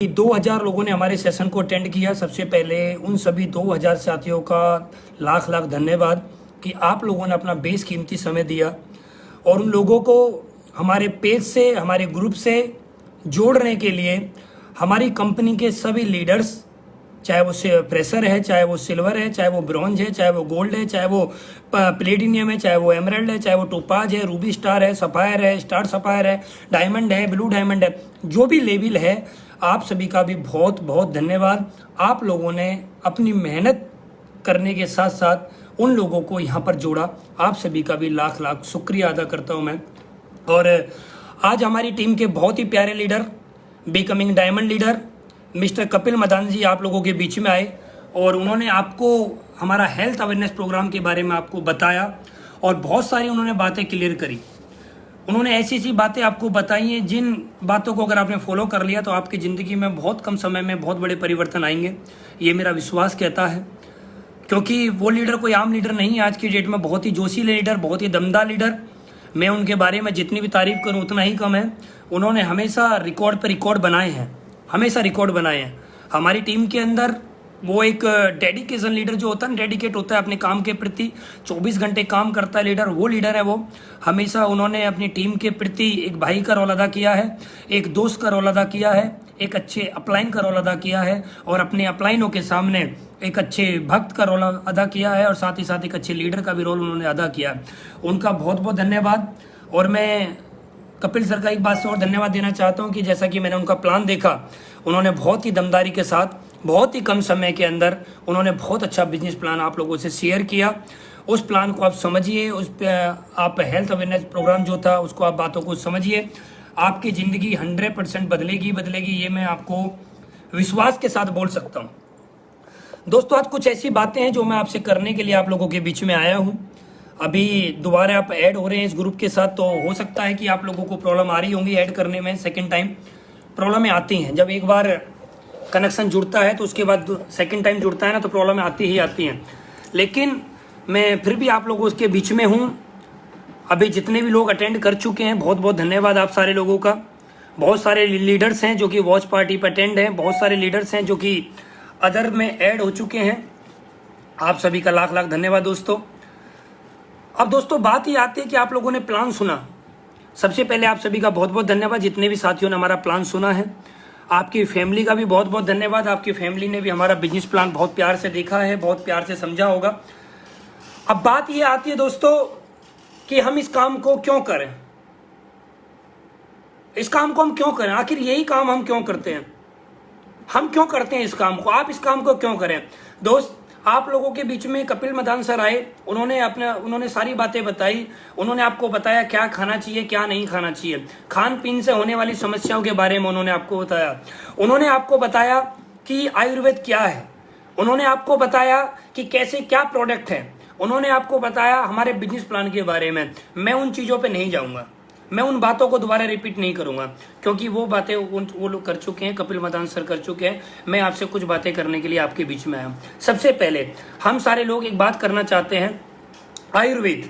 2000 लोगों ने हमारे सेशन को अटेंड किया। सबसे पहले उन सभी 2000 साथियों का लाख लाख धन्यवाद कि आप लोगों ने अपना बेशकीमती समय दिया और उन लोगों को हमारे पेज से, हमारे ग्रुप से जोड़ने के लिए हमारी कंपनी के सभी लीडर्स, चाहे वो प्रेशर है, चाहे वो सिल्वर है, चाहे वो ब्रॉन्ज है, चाहे वो गोल्ड है, चाहे वो प्लेटिनियम है, चाहे वो एमराल्ड है, चाहे वो टोपाज है, रूबी स्टार है, सफायर है, स्टार सफायर है, डायमंड है, ब्लू डायमंड है, जो भी लेवल है, आप सभी का भी बहुत बहुत धन्यवाद। आप लोगों ने अपनी मेहनत करने के साथ साथ उन लोगों को यहाँ पर जोड़ा। आप सभी का भी लाख लाख शुक्रिया अदा करता हूँ मैं। और आज हमारी टीम के बहुत ही प्यारे leader, becoming diamond leader mister Kapil Madan ji आप लोगों के बीच में आए और उन्होंने आपको हमारा हेल्थ अवेयरनेस प्रोग्राम के बारे में आपको बताया और बहुत सारी उन्होंने बातें क्लियर करी। उन्होंने ऐसी ऐसी बातें आपको बताई हैं जिन बातों को अगर आपने फॉलो कर लिया तो आपकी ज़िंदगी में बहुत कम समय में बहुत बड़े परिवर्तन आएंगे, ये मेरा विश्वास कहता है। क्योंकि वो लीडर कोई आम लीडर नहीं, आज की डेट में बहुत ही जोशीले लीडर, बहुत ही दमदार लीडर। मैं उनके बारे में जितनी भी तारीफ करूं उतना ही कम है। उन्होंने हमेशा रिकॉर्ड पर रिकॉर्ड बनाए हैं, हमेशा रिकॉर्ड बनाए हैं। हमारी टीम के अंदर वो एक डेडिकेशन लीडर जो होता है, डेडिकेट होता है अपने काम के प्रति, 24 घंटे काम करता है लीडर, वो लीडर है वो। हमेशा उन्होंने अपनी टीम के प्रति एक भाई का रोल अदा किया है, एक दोस्त का रोल अदा किया है, एक अच्छे अपलाइन का रोल अदा किया है और अपने अपलाइनों के सामने एक अच्छे भक्त का रोल अदा किया है और साथ ही साथ एक अच्छे लीडर का भी रोल उन्होंने अदा किया है। उनका बहुत बहुत धन्यवाद। और मैं कपिल सर का एक बात से और धन्यवाद देना चाहता हूं कि जैसा कि मैंने उनका प्लान देखा, उन्होंने बहुत ही दमदारी के साथ बहुत ही कम समय के अंदर उन्होंने बहुत अच्छा बिजनेस प्लान आप लोगों से शेयर किया। उस प्लान को आप समझिए, उस पर आप हेल्थ अवेयरनेस प्रोग्राम जो था उसको आप बातों को समझिए। आपकी ज़िंदगी 100% बदलेगी, ये मैं आपको विश्वास के साथ बोल सकता हूँ। दोस्तों, आज कुछ ऐसी बातें हैं जो मैं आपसे करने के लिए आप लोगों के बीच में आया हूँ। अभी दोबारा आप ऐड हो रहे हैं इस ग्रुप के साथ, तो हो सकता है कि आप लोगों को प्रॉब्लम आ रही होंगी ऐड करने में। सेकंड टाइम प्रॉब्लमें आती हैं, जब एक बार कनेक्शन जुड़ता है तो उसके बाद सेकंड टाइम जुड़ता है ना, तो प्रॉब्लमें आती ही आती हैं। लेकिन मैं फिर भी आप लोगों के बीच में हूँ। अभी जितने भी लोग अटेंड कर चुके हैं, बहुत बहुत धन्यवाद आप सारे लोगों का। बहुत सारे लीडर्स हैं जो कि वॉच पार्टी पर अटेंड हैं, बहुत सारे लीडर्स हैं जो कि अदर में ऐड हो चुके हैं। आप सभी का लाख लाख धन्यवाद दोस्तों। अब दोस्तों बात ही आती है कि आप लोगों ने प्लान सुना। सबसे पहले आप सभी का बहुत बहुत धन्यवाद जितने भी साथियों ने हमारा प्लान सुना है। आपकी फैमिली का भी बहुत बहुत धन्यवाद। आपकी फैमिली ने भी हमारा बिजनेस प्लान बहुत प्यार से देखा है, बहुत प्यार से समझा होगा। अब बात ये आती है दोस्तों कि हम इस काम को क्यों करें, इस काम को हम क्यों करें, आखिर यही काम हम क्यों करते हैं, हम क्यों करते हैं इस काम को, आप इस काम को क्यों करें। दोस्त, आप लोगों के बीच में कपिल मदान सर आए, उन्होंने सारी बातें बताई। उन्होंने आपको बताया क्या खाना चाहिए, क्या नहीं खाना चाहिए, खान पीन से होने वाली समस्याओं के बारे में उन्होंने आपको बताया। उन्होंने आपको बताया कि आयुर्वेद क्या है, उन्होंने आपको बताया कि कैसे क्या प्रोडक्ट है, उन्होंने आपको बताया हमारे बिजनेस प्लान के बारे में। मैं उन चीज़ों पर नहीं जाऊँगा, मैं उन बातों को दोबारा रिपीट नहीं करूंगा, क्योंकि वो बातें वो लोग कर चुके हैं, कपिल मदान सर कर चुके हैं। मैं आपसे कुछ बातें करने के लिए आपके बीच में आया हूं। सबसे पहले हम सारे लोग एक बात करना चाहते हैं, आयुर्वेद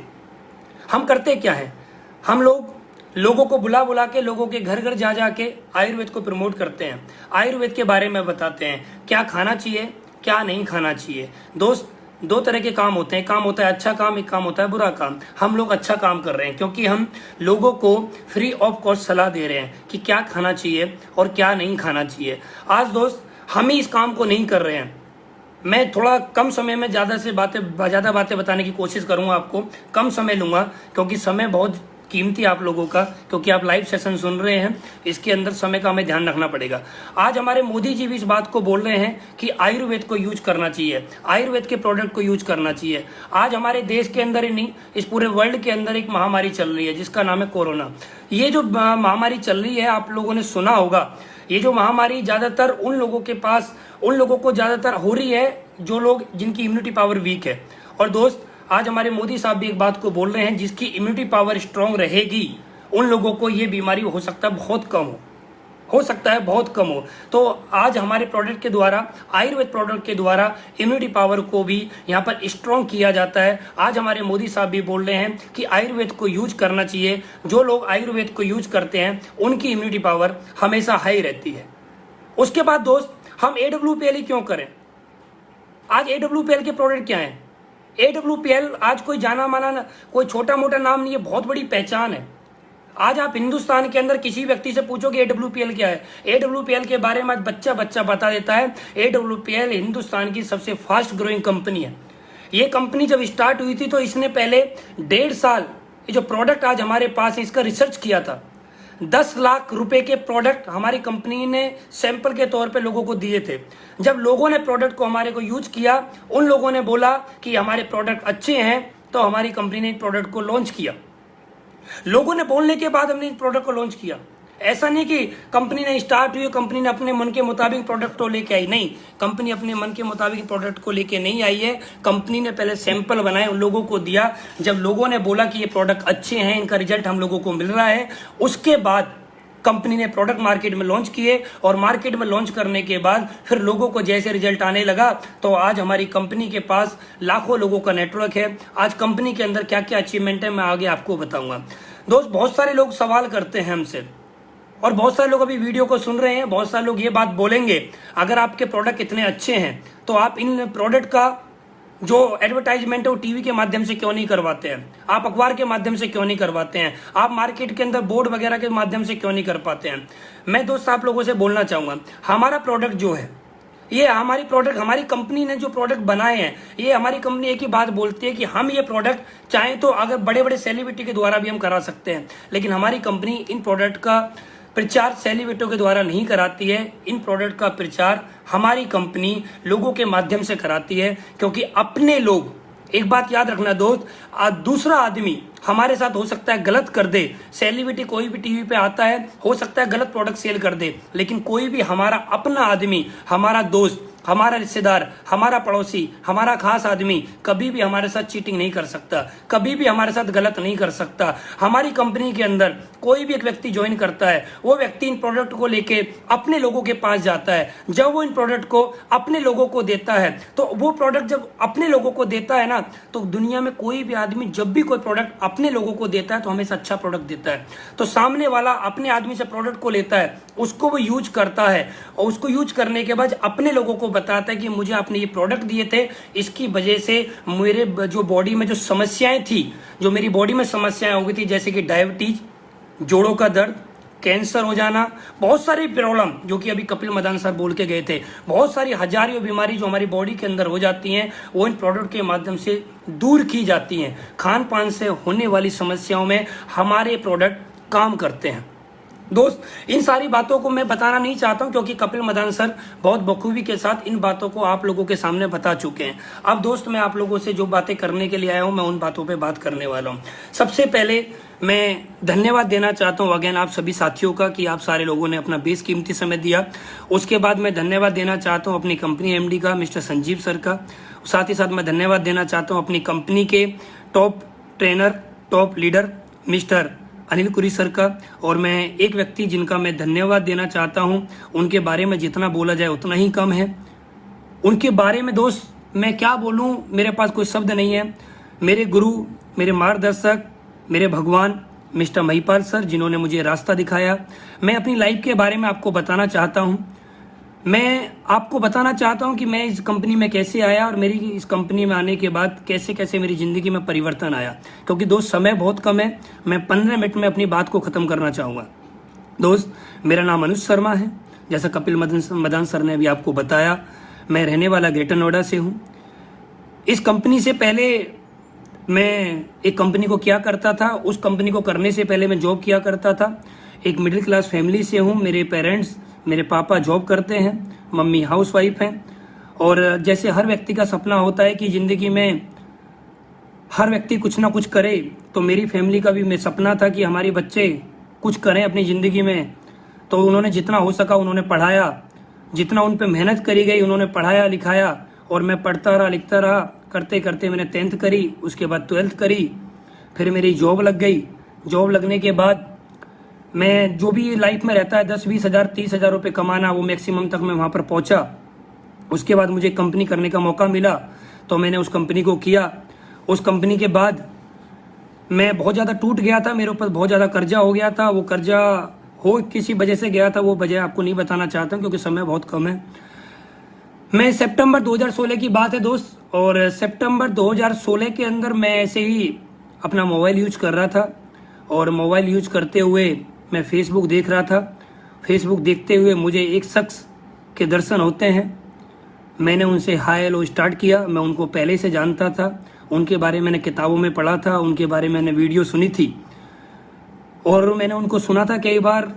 हम करते क्या है, हम लोगों को बुला बुला के, लोगों के घर घर जा जा के आयुर्वेद को प्रमोट करते हैं, आयुर्वेद के बारे में बताते हैं, क्या खाना चाहिए, क्या नहीं खाना चाहिए। दोस्त, दो तरह के काम होते हैं, काम होता है अच्छा काम, एक काम होता है बुरा काम। हम लोग अच्छा काम कर रहे हैं क्योंकि हम लोगों को फ्री ऑफ कॉस्ट सलाह दे रहे हैं कि क्या खाना चाहिए और क्या नहीं खाना चाहिए। आज दोस्त हम ही इस काम को नहीं कर रहे हैं। मैं थोड़ा कम समय में ज़्यादा बातें बताने की कोशिश करूंगा, आपको कम समय लूंगा क्योंकि समय बहुत कीमती आप लोगों का, क्योंकि आप लाइव सेशन सुन रहे हैं, इसके अंदर समय का हमें ध्यान रखना पड़ेगा। आज हमारे मोदी जी भी इस बात को बोल रहे हैं कि आयुर्वेद को यूज करना चाहिए, आयुर्वेद के प्रोडक्ट को यूज करना चाहिए। आज हमारे देश के अंदर ही नहीं, इस पूरे वर्ल्ड के अंदर एक महामारी चल रही है जिसका नाम है कोरोना। ये जो महामारी चल रही है, आप लोगों ने सुना होगा, ये जो महामारी ज्यादातर उन लोगों को ज्यादातर हो रही है जो लोग जिनकी इम्यूनिटी पावर वीक है। और दोस्त, आज हमारे मोदी साहब भी एक बात को बोल रहे हैं, जिसकी इम्यूनिटी पावर स्ट्रांग रहेगी उन लोगों को ये बीमारी हो सकता है बहुत कम हो। तो आज हमारे प्रोडक्ट के द्वारा, आयुर्वेद प्रोडक्ट के द्वारा इम्यूनिटी पावर को भी यहाँ पर स्ट्रांग किया जाता है। आज हमारे मोदी साहब भी बोल रहे हैं कि आयुर्वेद को यूज करना चाहिए। जो लोग आयुर्वेद को यूज करते हैं उनकी इम्यूनिटी पावर हमेशा हाई रहती है। उसके बाद दोस्त हम AWPL ही क्यों करें? आज AWPL के प्रोडक्ट क्या हैं? AWPL आज कोई जाना माना कोई छोटा मोटा नाम नहीं है, बहुत बड़ी पहचान है। आज आप हिंदुस्तान के अंदर किसी व्यक्ति से पूछो कि AWPL क्या है, AWPL के बारे में आज बच्चा बच्चा बता देता है। AWPL हिंदुस्तान की सबसे फास्ट ग्रोइंग कंपनी है। ये कंपनी जब स्टार्ट हुई थी तो इसने पहले 1.5 साल ये जो प्रोडक्ट आज हमारे पास है इसका रिसर्च किया था। 10 लाख रुपए के प्रोडक्ट हमारी कंपनी ने सैंपल के तौर पे लोगों को दिए थे। जब लोगों ने प्रोडक्ट को हमारे को यूज किया, उन लोगों ने बोला कि हमारे प्रोडक्ट अच्छे हैं, तो हमारी कंपनी ने प्रोडक्ट को लॉन्च किया। लोगों ने बोलने के बाद हमने इस प्रोडक्ट को लॉन्च किया। ऐसा नहीं कि कंपनी ने स्टार्ट हुई, कंपनी ने अपने मन के मुताबिक प्रोडक्ट को लेके आई, नहीं, कंपनी अपने मन के मुताबिक प्रोडक्ट को लेके नहीं आई है। कंपनी ने पहले सैंपल बनाए, उन लोगों को दिया। जब लोगों ने बोला कि ये प्रोडक्ट अच्छे हैं, इनका रिजल्ट हम लोगों को मिल रहा है, उसके बाद कंपनी ने प्रोडक्ट मार्केट में लॉन्च किए। और मार्केट में लॉन्च करने के बाद फिर लोगों को जैसे रिजल्ट आने लगा, तो आज हमारी कंपनी के पास लाखों लोगों का नेटवर्क है। आज कंपनी के अंदर क्या क्या अचीवमेंट है मैं आगे आपको बताऊंगा। दोस्त, बहुत सारे लोग सवाल करते हैं हमसे, और बहुत सारे लोग अभी वीडियो को सुन रहे हैं। बहुत सारे लोग ये बात बोलेंगे, अगर आपके प्रोडक्ट इतने अच्छे हैं तो आप इन प्रोडक्ट का जो एडवर्टाइजमेंट है वो टीवी के माध्यम से क्यों नहीं करवाते हैं, आप अखबार के माध्यम से क्यों नहीं करवाते हैं, आप मार्केट के अंदर बोर्ड वगैरह के माध्यम से क्यों नहीं कर पाते हैं। मैं दोस्त आप लोगों से बोलना चाहूंगा, हमारा प्रोडक्ट जो है, ये हमारी प्रोडक्ट, हमारी कंपनी ने जो प्रोडक्ट बनाए हैं, ये हमारी कंपनी एक ही बात बोलती है कि हम ये प्रोडक्ट चाहें तो अगर बड़े बड़े सेलिब्रिटी के द्वारा भी हम करा सकते हैं, लेकिन हमारी कंपनी इन प्रोडक्ट का प्रचार सेलिब्रिटियों के द्वारा नहीं कराती है। इन प्रोडक्ट का प्रचार हमारी कंपनी लोगों के माध्यम से कराती है, क्योंकि अपने लोग, एक बात याद रखना दोस्त, दूसरा आदमी हमारे साथ हो सकता है गलत कर दे, सेलिब्रिटी कोई भी टीवी पे आता है, हो सकता है गलत प्रोडक्ट सेल कर दे, लेकिन कोई भी हमारा अपना आदमी, हमारा दोस्त, हमारा रिश्तेदार, हमारा पड़ोसी, हमारा खास आदमी कभी भी हमारे साथ चीटिंग नहीं कर सकता, कभी भी हमारे साथ गलत नहीं कर सकता। हमारी कंपनी के अंदर कोई भी एक व्यक्ति ज्वाइन करता है, वो व्यक्ति इन प्रोडक्ट को लेके अपने लोगों के पास जाता है। जब वो इन प्रोडक्ट को अपने लोगों को देता है, तो वो प्रोडक्ट जब अपने लोगों को देता है ना, तो दुनिया में कोई भी आदमी जब भी कोई प्रोडक्ट अपने लोगों को देता है तो हमेशा अच्छा प्रोडक्ट देता है। तो सामने वाला अपने आदमी से प्रोडक्ट को लेता है, उसको वो यूज करता है, और उसको यूज करने के बाद अपने लोगों को बताता है कि मुझे आपने ये प्रोडक्ट दिए थे, इसकी वजह से मेरे जो बॉडी में जो समस्याएं थी, जो मेरी बॉडी में समस्याएं हो गई थी, जैसे कि डायबिटीज, जोड़ों का दर्द, कैंसर हो जाना, बहुत सारी प्रॉब्लम जो कि अभी कपिल मदान सर बोल के गए थे, बहुत सारी हजारों बीमारी जो हमारी बॉडी के अंदर हो जाती हैं, वो इन प्रोडक्ट के माध्यम से दूर की जाती हैं। खान पान से होने वाली समस्याओं में हमारे प्रोडक्ट काम करते हैं। दोस्त, इन सारी बातों को मैं बताना नहीं चाहता हूं, क्योंकि कपिल मदान सर बहुत बखूबी के साथ इन बातों को आप लोगों के सामने बता चुके हैं। अब दोस्त, मैं आप लोगों से जो बातें करने के लिए आया हूं, मैं उन बातों पे बात करने वाला हूं। सबसे पहले मैं धन्यवाद देना चाहता हूं अगेन आप सभी साथियों का कि आप सारे लोगों ने अपना बेशकीमती समय दिया। उसके बाद मैं धन्यवाद देना चाहता हूं अपनी कंपनी एमडी का, मिस्टर संजीव सर का। साथ ही साथ मैं धन्यवाद देना चाहता हूं अपनी कंपनी के top trainer, top leader mister Anil कुरी सर का। और मैं एक व्यक्ति जिनका मैं धन्यवाद देना चाहता हूं, उनके बारे में जितना बोला जाए उतना ही कम है। उनके बारे में दोस्त मैं क्या बोलूं, मेरे पास कोई शब्द नहीं है। मेरे गुरु, मेरे मार्गदर्शक, मेरे भगवान मिस्टर महिपाल सर, जिन्होंने मुझे रास्ता दिखाया। मैं अपनी लाइफ के बारे में आपको बताना चाहता हूं। मैं आपको बताना चाहता हूं कि मैं इस कंपनी में कैसे आया और मेरी इस कंपनी में आने के बाद कैसे कैसे मेरी ज़िंदगी में परिवर्तन आया। क्योंकि दोस्त समय बहुत कम है, मैं 15 मिनट में अपनी बात को ख़त्म करना चाहूँगा। दोस्त, मेरा नाम अनुज शर्मा है, जैसा कपिल मदान सर ने अभी आपको बताया। मैं रहने वाला ग्रेटर नोएडा से हूँ। इस कंपनी से पहले मैं एक कंपनी को क्या करता था, उस कंपनी को करने से पहले मैं जॉब किया करता था। एक मिडिल क्लास फैमिली से हूँ। मेरे पेरेंट्स, मेरे पापा जॉब करते हैं, मम्मी हाउसवाइफ हैं। और जैसे हर व्यक्ति का सपना होता है कि ज़िंदगी में हर व्यक्ति कुछ ना कुछ करे, तो मेरी फैमिली का भी मैं सपना था कि हमारे बच्चे कुछ करें अपनी ज़िंदगी में। तो उन्होंने जितना हो सका उन्होंने पढ़ाया, जितना उन पे मेहनत करी गई उन्होंने पढ़ाया लिखाया, और मैं पढ़ता रहा, लिखता रहा। करते करते मैंने 10th करी, उसके बाद 12th करी, फिर मेरी जॉब लग गई। जॉब लगने के बाद मैं जो भी लाइफ में रहता है 10-20 हज़ार 30 हज़ार रुपये कमाना, वो मैक्सिमम तक मैं वहाँ पर पहुँचा। उसके बाद मुझे कंपनी करने का मौका मिला, तो मैंने उस कंपनी को किया। उस कंपनी के बाद मैं बहुत ज़्यादा टूट गया था, मेरे ऊपर बहुत ज़्यादा कर्जा हो गया था। वो कर्जा हो किसी वजह से गया था, वो वजह आपको नहीं बताना चाहता क्योंकि समय बहुत कम है। मैं सितंबर 2016 की बात है दोस्त, और सितंबर 2016 के अंदर मैं ऐसे ही अपना मोबाइल यूज कर रहा था, और मोबाइल यूज करते हुए मैं फेसबुक देख रहा था। फेसबुक देखते हुए मुझे एक शख्स के दर्शन होते हैं। मैंने उनसे हाय हेलो स्टार्ट किया। मैं उनको पहले से जानता था, उनके बारे में मैंने किताबों में पढ़ा था, उनके बारे में मैंने वीडियो सुनी थी और मैंने उनको सुना था कई बार।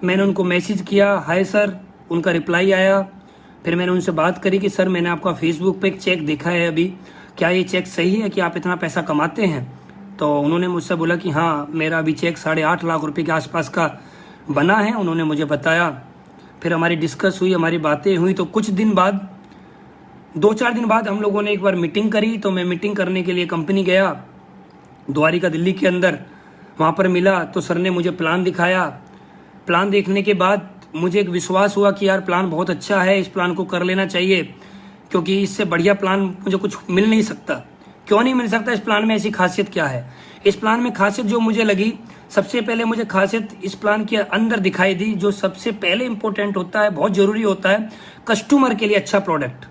मैंने उनको मैसेज किया हाय सर, उनका रिप्लाई आया। फिर मैंने उनसे बात करी कि सर मैंने आपका फेसबुक पे एक चेक देखा है अभी, क्या ये चेक सही है कि आप इतना पैसा कमाते हैं? तो उन्होंने मुझसे बोला कि हाँ, मेरा अभी चेक 8.5 लाख रुपए के आसपास का बना है। उन्होंने मुझे बताया। फिर हमारी डिस्कस हुई, हमारी बातें हुई। तो कुछ दिन बाद, 2-4 दिन बाद हम लोगों ने एक बार मीटिंग करी। तो मैं मीटिंग करने के लिए कंपनी गया, द्वारिका दिल्ली के अंदर। वहाँ पर मिला तो सर ने मुझे प्लान दिखाया। प्लान देखने के बाद मुझे एक विश्वास हुआ कि यार प्लान बहुत अच्छा है, इस प्लान को कर लेना चाहिए, क्योंकि इससे बढ़िया प्लान मुझे कुछ मिल नहीं सकता। क्यों नहीं मिल सकता? इस प्लान में ऐसी खासियत क्या है? इस प्लान में खासियत जो मुझे लगी, सबसे पहले मुझे खासियत इस प्लान के अंदर दिखाई दी। जो सबसे पहले इंपॉर्टेंट होता है, बहुत जरूरी होता है, कस्टमर के लिए अच्छा प्रोडक्ट।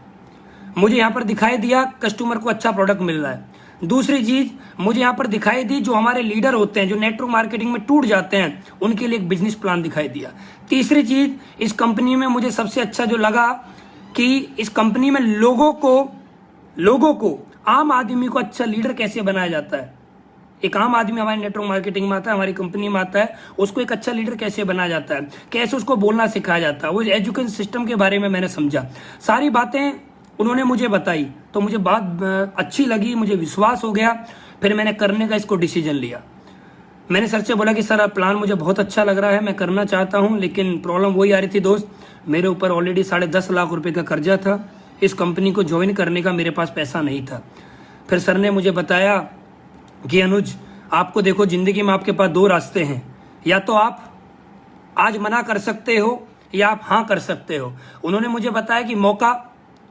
मुझे यहाँ पर दिखाई दिया कस्टमर को अच्छा प्रोडक्ट मिल रहा है। दूसरी चीज मुझे यहाँ पर दिखाई दी, जो हमारे लीडर होते हैं, जो नेटवर्क मार्केटिंग में टूट जाते हैं, उनके लिए एक बिजनेस प्लान दिखाई दिया। तीसरी चीज, इस कंपनी में मुझे सबसे अच्छा जो लगा कि इस कंपनी में लोगों को आम आदमी को अच्छा लीडर कैसे बनाया जाता है। एक आम आदमी हमारे नेटवर्क मार्केटिंग में आता है, हमारी कंपनी में आता है, उसको एक अच्छा लीडर कैसे बनाया जाता है, कैसे उसको बोलना सिखाया जाता है। वो एजुकेशन सिस्टम के बारे में मैंने समझा। सारी बातें उन्होंने मुझे बताई तो मुझे बात अच्छी लगी, मुझे विश्वास हो गया। फिर मैंने करने का इसको डिसीजन लिया। मैंने सर से बोला कि सर प्लान मुझे बहुत अच्छा लग रहा है, मैं करना चाहता हूं, लेकिन प्रॉब्लम वही आ रही थी दोस्त, मेरे ऊपर ऑलरेडी 10.5 लाख रुपए का कर्जा था। इस कंपनी को ज्वाइन करने का मेरे पास पैसा नहीं था। फिर सर ने मुझे बताया कि अनुज, आपको देखो जिंदगी में आपके पास 2 रास्ते हैं, या तो आप आज मना कर सकते हो या आप हाँ कर सकते हो। उन्होंने मुझे बताया कि मौका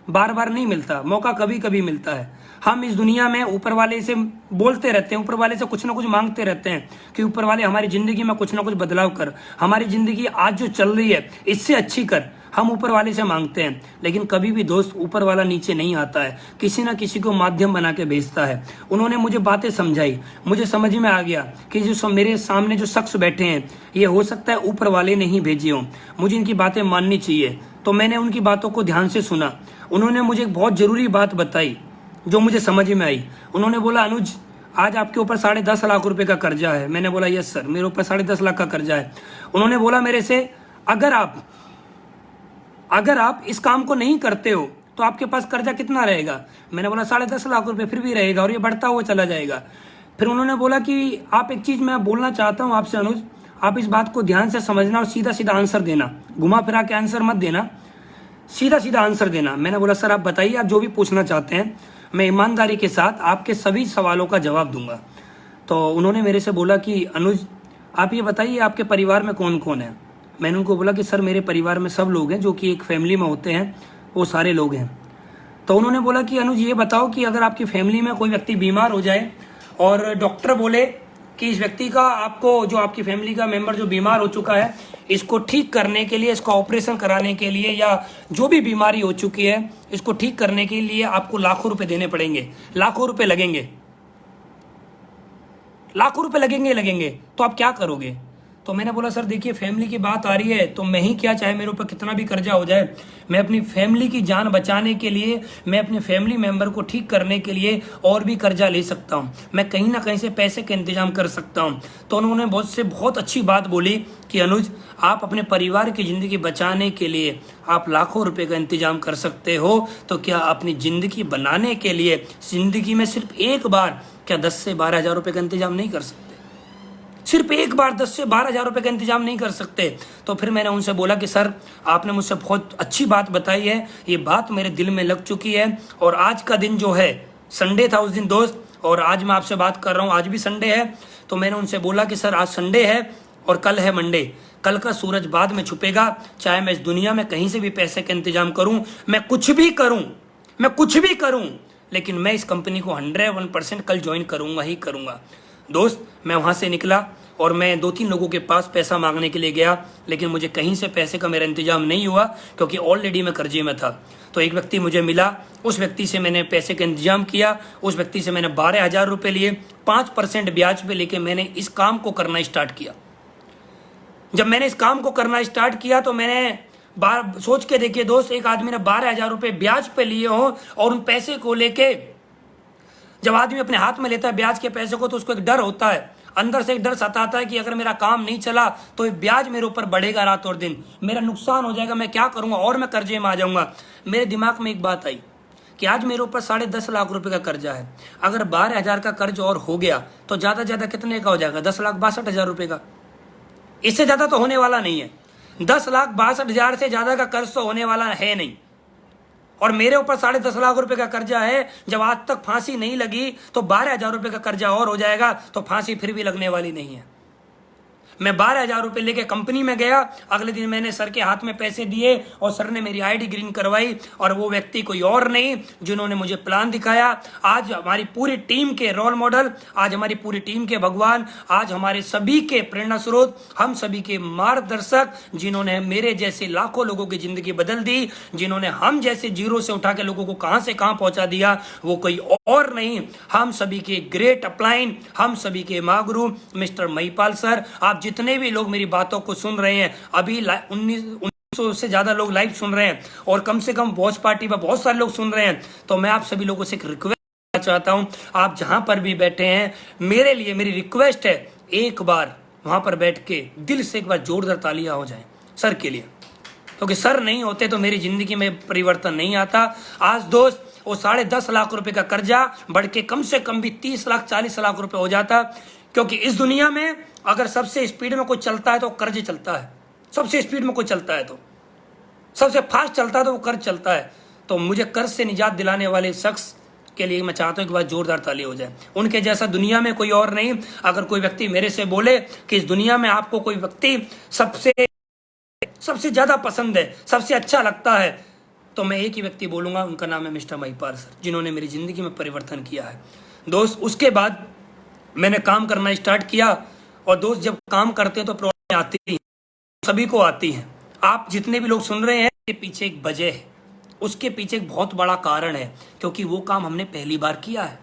बार बार नहीं मिलता, मौका कभी कभी मिलता है। हम इस दुनिया में ऊपर वाले से बोलते रहते हैं, ऊपर वाले से कुछ ना कुछ मांगते रहते हैं कि ऊपर वाले हमारी जिंदगी में कुछ ना कुछ बदलाव कर, हमारी जिंदगी आज जो चल रही है इससे अच्छी कर, हम ऊपर वाले से मांगते हैं। लेकिन कभी भी दोस्त ऊपर वाला नीचे नहीं आता है, किसी ना किसी को माध्यम बना के भेजता है। उन्होंने मुझे बातें समझाई, मुझे समझ में आ गया कि जो मेरे सामने जो शख्स बैठे हैं, ये हो सकता है ऊपर वाले ने ही भेजे हों, मुझे इनकी बातें माननी चाहिए। तो मैंने उनकी बातों को ध्यान से सुना। उन्होंने मुझे एक बहुत जरूरी बात बताई जो मुझे समझ में आई। उन्होंने बोला अनुज, आज आपके ऊपर 10.5 लाख रुपए का कर्जा है। मैंने बोला यस सर, मेरे ऊपर 10.5 लाख का कर्जा है। उन्होंने बोला मेरे से, अगर आप इस काम को नहीं करते हो तो आपके पास कर्जा कितना रहेगा? मैंने बोला 10.5 लाख रुपए फिर भी रहेगा और ये बढ़ता हुआ चला जाएगा। फिर उन्होंने बोला कि आप एक चीज मैं बोलना चाहता हूं आपसे अनुज, आप इस बात को ध्यान से समझना और सीधा सीधा आंसर देना, घुमा फिरा के आंसर मत देना, सीधा सीधा आंसर देना। मैंने बोला सर आप बताइए, आप जो भी पूछना चाहते हैं, मैं ईमानदारी के साथ आपके सभी सवालों का जवाब दूंगा। तो उन्होंने मेरे से बोला कि अनुज आप ये बताइए आपके परिवार में कौन कौन है? मैंने उनको बोला कि सर मेरे परिवार में सब लोग हैं, जो कि एक फैमिली में होते हैं, वो सारे लोग हैं। तो उन्होंने बोला कि अनुज ये बताओ कि अगर आपकी फैमिली में कोई व्यक्ति बीमार हो जाए और डॉक्टर बोले कि इस व्यक्ति का, आपको जो आपकी फैमिली का मेंबर जो बीमार हो चुका है, इसको ठीक करने के लिए, इसका ऑपरेशन कराने के लिए, या जो भी बीमारी हो चुकी है इसको ठीक करने के लिए आपको लाखों रुपए देने पड़ेंगे, लाखों रुपए लगेंगे, लाखों रुपए लगेंगे, तो आप क्या करोगे? तो मैंने बोला सर देखिए फैमिली की बात आ रही है तो मैं ही क्या, चाहे मेरे ऊपर कितना भी कर्जा हो जाए, मैं अपनी फैमिली की जान बचाने के लिए, मैं अपने फैमिली मेंबर को ठीक करने के लिए और भी कर्जा ले सकता हूँ, मैं कहीं ना कहीं से पैसे का इंतजाम कर सकता हूँ। तो उन्होंने बहुत अच्छी बात बोली कि अनुज आप अपने परिवार की जिंदगी बचाने के लिए आप लाखों रुपए का इंतजाम कर सकते हो, तो क्या अपनी जिंदगी बनाने के लिए जिंदगी में सिर्फ एक बार क्या 10 से 12 हजार रुपए का इंतजाम नहीं कर सकते? सिर्फ एक बार 10 से 12 हजार रुपए का इंतजाम नहीं कर सकते? तो फिर मैंने उनसे बोला कि सर आपने मुझसे बहुत अच्छी बात बताई है, ये बात मेरे दिल में लग चुकी है। और आज का दिन जो है, संडे था उस दिन दोस्त, और आज मैं आपसे बात कर रहा हूँ, आज भी संडे है। तो मैंने उनसे बोला कि सर आज संडे है और कल है मंडे, कल का सूरज बाद में छुपेगा, चाहे मैं इस दुनिया में कहीं से भी पैसे का इंतजाम करूं, मैं कुछ भी करूं, लेकिन मैं इस कंपनी को 101% कल ज्वाइन करूंगा ही करूंगा। दोस्त मैं वहां से निकला और मैं 2-3 लोगों के पास पैसा मांगने के लिए गया, लेकिन मुझे कहीं से पैसे का मेरा इंतजाम नहीं हुआ क्योंकि ऑलरेडी मैं कर्जे में था। तो एक व्यक्ति मुझे मिला, उस व्यक्ति से मैंने पैसे का इंतजाम किया, उस व्यक्ति से मैंने 12,000 रुपये लिए, 5% ब्याज पे लेके मैंने इस काम को करना स्टार्ट किया। जब मैंने इस काम को करना स्टार्ट किया तो मैंने सोच के देखिए दोस्त, एक आदमी ने 12,000 रुपये ब्याज पे लिए हो और उन पैसे को लेके जब आदमी अपने हाथ में लेता है ब्याज के पैसे को तो उसको एक डर होता है, अंदर से एक डर सताता है कि अगर मेरा काम नहीं चला तो ब्याज मेरे ऊपर बढ़ेगा रात और दिन, मेरा नुकसान हो जाएगा, मैं क्या करूंगा और मैं कर्जे में आ जाऊंगा। मेरे दिमाग में एक बात आई कि आज मेरे ऊपर 10.5 लाख रुपए का कर्जा है, अगर 12,000 का कर्ज और हो गया तो ज्यादा ज्यादा कितने का हो जाएगा? 10,62,000 रुपए का। इससे ज्यादा तो होने वाला नहीं है। 10,62,000 से ज्यादा का कर्ज तो होने वाला है नहीं। और मेरे ऊपर 10.5 लाख रुपए का कर्जा है। जब आज तक फांसी नहीं लगी तो 12,000 रुपए का कर्जा और हो जाएगा, तो फांसी फिर भी लगने वाली नहीं है। मैं 12,000 रुपए लेके कंपनी में गया, अगले दिन मैंने सर के हाथ में पैसे दिए और सर ने मेरी आईडी ग्रीन करवाई, और वो व्यक्ति कोई और नहीं जिन्होंने मुझे प्लान दिखाया। आज हमारी पूरी टीम के रोल मॉडल, आज हमारी पूरी टीम के भगवान, आज हमारे सभी के प्रेरणा स्रोत, हम सभी के मार्गदर्शक, जिन्होंने मेरे जैसे लाखों लोगों की जिंदगी बदल दी, जिन्होंने हम जैसे जीरो से उठा के लोगों को कहां से कहां पहुंचा दिया, वो कोई और नहीं, हम सभी के ग्रेट अपलाइन, हम सभी के महागुरु मिस्टर महिपाल सर। आप जितने भी लोग मेरी बातों को सुन रहे हैं, अभी 1900 से ज्यादा लोग लाइव सुन रहे हैं और कम से कम वॉच पार्टी पर बहुत सारे लोग सुन रहे हैं, तो मैं आप सभी लोगों से एक रिक्वेस्ट करना चाहता हूं, आप जहां पर भी बैठे हैं, मेरे लिए मेरी रिक्वेस्ट है, एक बार वहां पर बैठ के दिल से एक बार जोरदार तालियां हो जाए सर के लिए, क्योंकि सर नहीं होते तो मेरी जिंदगी में परिवर्तन नहीं आता। आज दोस्त वो 10.5 लाख रुपए का कर्जा बढ़ के कम से कम भी 30 लाख 40 लाख रुपए हो जाता, क्योंकि इस दुनिया में अगर सबसे स्पीड में कोई चलता है तो कर्ज चलता है। सबसे स्पीड में कोई चलता है तो, सबसे फास्ट चलता है तो वो कर्ज चलता है। तो मुझे कर्ज से निजात दिलाने वाले शख्स के लिए मैं चाहता हूं कि बात जोरदार ताली हो जाए। उनके जैसा दुनिया में कोई और नहीं। अगर कोई व्यक्ति मेरे से बोले कि इस दुनिया में आपको कोई व्यक्ति सबसे ज्यादा पसंद है, सबसे अच्छा लगता है, तो मैं एक ही व्यक्ति बोलूंगा, उनका नाम है मिस्टर महिपाल सर, जिन्होंने मेरी जिंदगी में परिवर्तन किया है। दोस्त उसके बाद मैंने काम करना स्टार्ट किया, और दोस्त जब काम करते हैं तो प्रॉब्लम आती है, सभी को आती है। आप जितने भी लोग सुन रहे हैं, उसके पीछे एक वजह है, उसके पीछे एक बहुत बड़ा कारण है, क्योंकि वो काम हमने पहली बार किया है।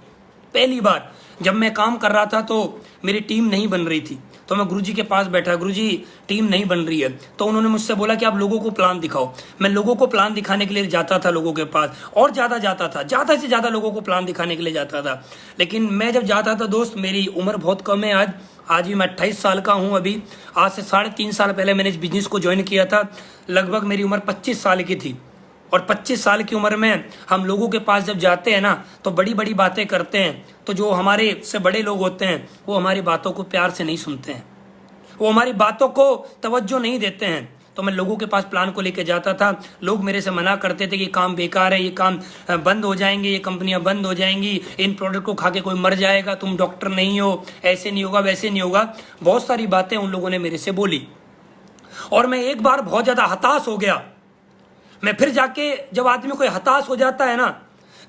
पहली बार जब मैं काम कर रहा था तो मेरी टीम नहीं बन रही थी, तो मैं गुरुजी के पास बैठा, गुरुजी टीम नहीं बन रही है, तो उन्होंने मुझसे बोला कि आप लोगों को प्लान दिखाओ। मैं लोगों को प्लान दिखाने के लिए जाता था लोगों के पास, और ज्यादा जाता था, ज्यादा से ज्यादा लोगों को प्लान दिखाने के लिए जाता था। लेकिन मैं जब जाता था दोस्त, मेरी उम्र बहुत कम है, आज भी मैं 28 साल का हूं। अभी आज से 3.5 साल पहले मैंने इस बिजनेस को ज्वाइन किया था। लगभग मेरी उम्र 25 साल की थी, और 25 साल की उम्र में हम लोगों के पास जब जाते हैं ना, तो बड़ी बड़ी बातें करते हैं, तो जो हमारे से बड़े लोग होते हैं वो हमारी बातों को प्यार से नहीं सुनते हैं, वो हमारी बातों को तवज्जो नहीं देते हैं। तो मैं लोगों के पास प्लान को लेकर जाता था, लोग मेरे से मना करते थे कि काम बेकार है, ये काम बंद हो जाएंगे, ये कंपनियां बंद हो जाएंगी, इन प्रोडक्ट को खा के कोई मर जाएगा, तुम डॉक्टर नहीं हो, ऐसे नहीं होगा, वैसे नहीं होगा। बहुत सारी बातें उन लोगों ने मेरे से बोली, और मैं एक बार बहुत ज्यादा हताश हो गया। मैं फिर जाके, जब आदमी कोई हताश हो जाता है ना,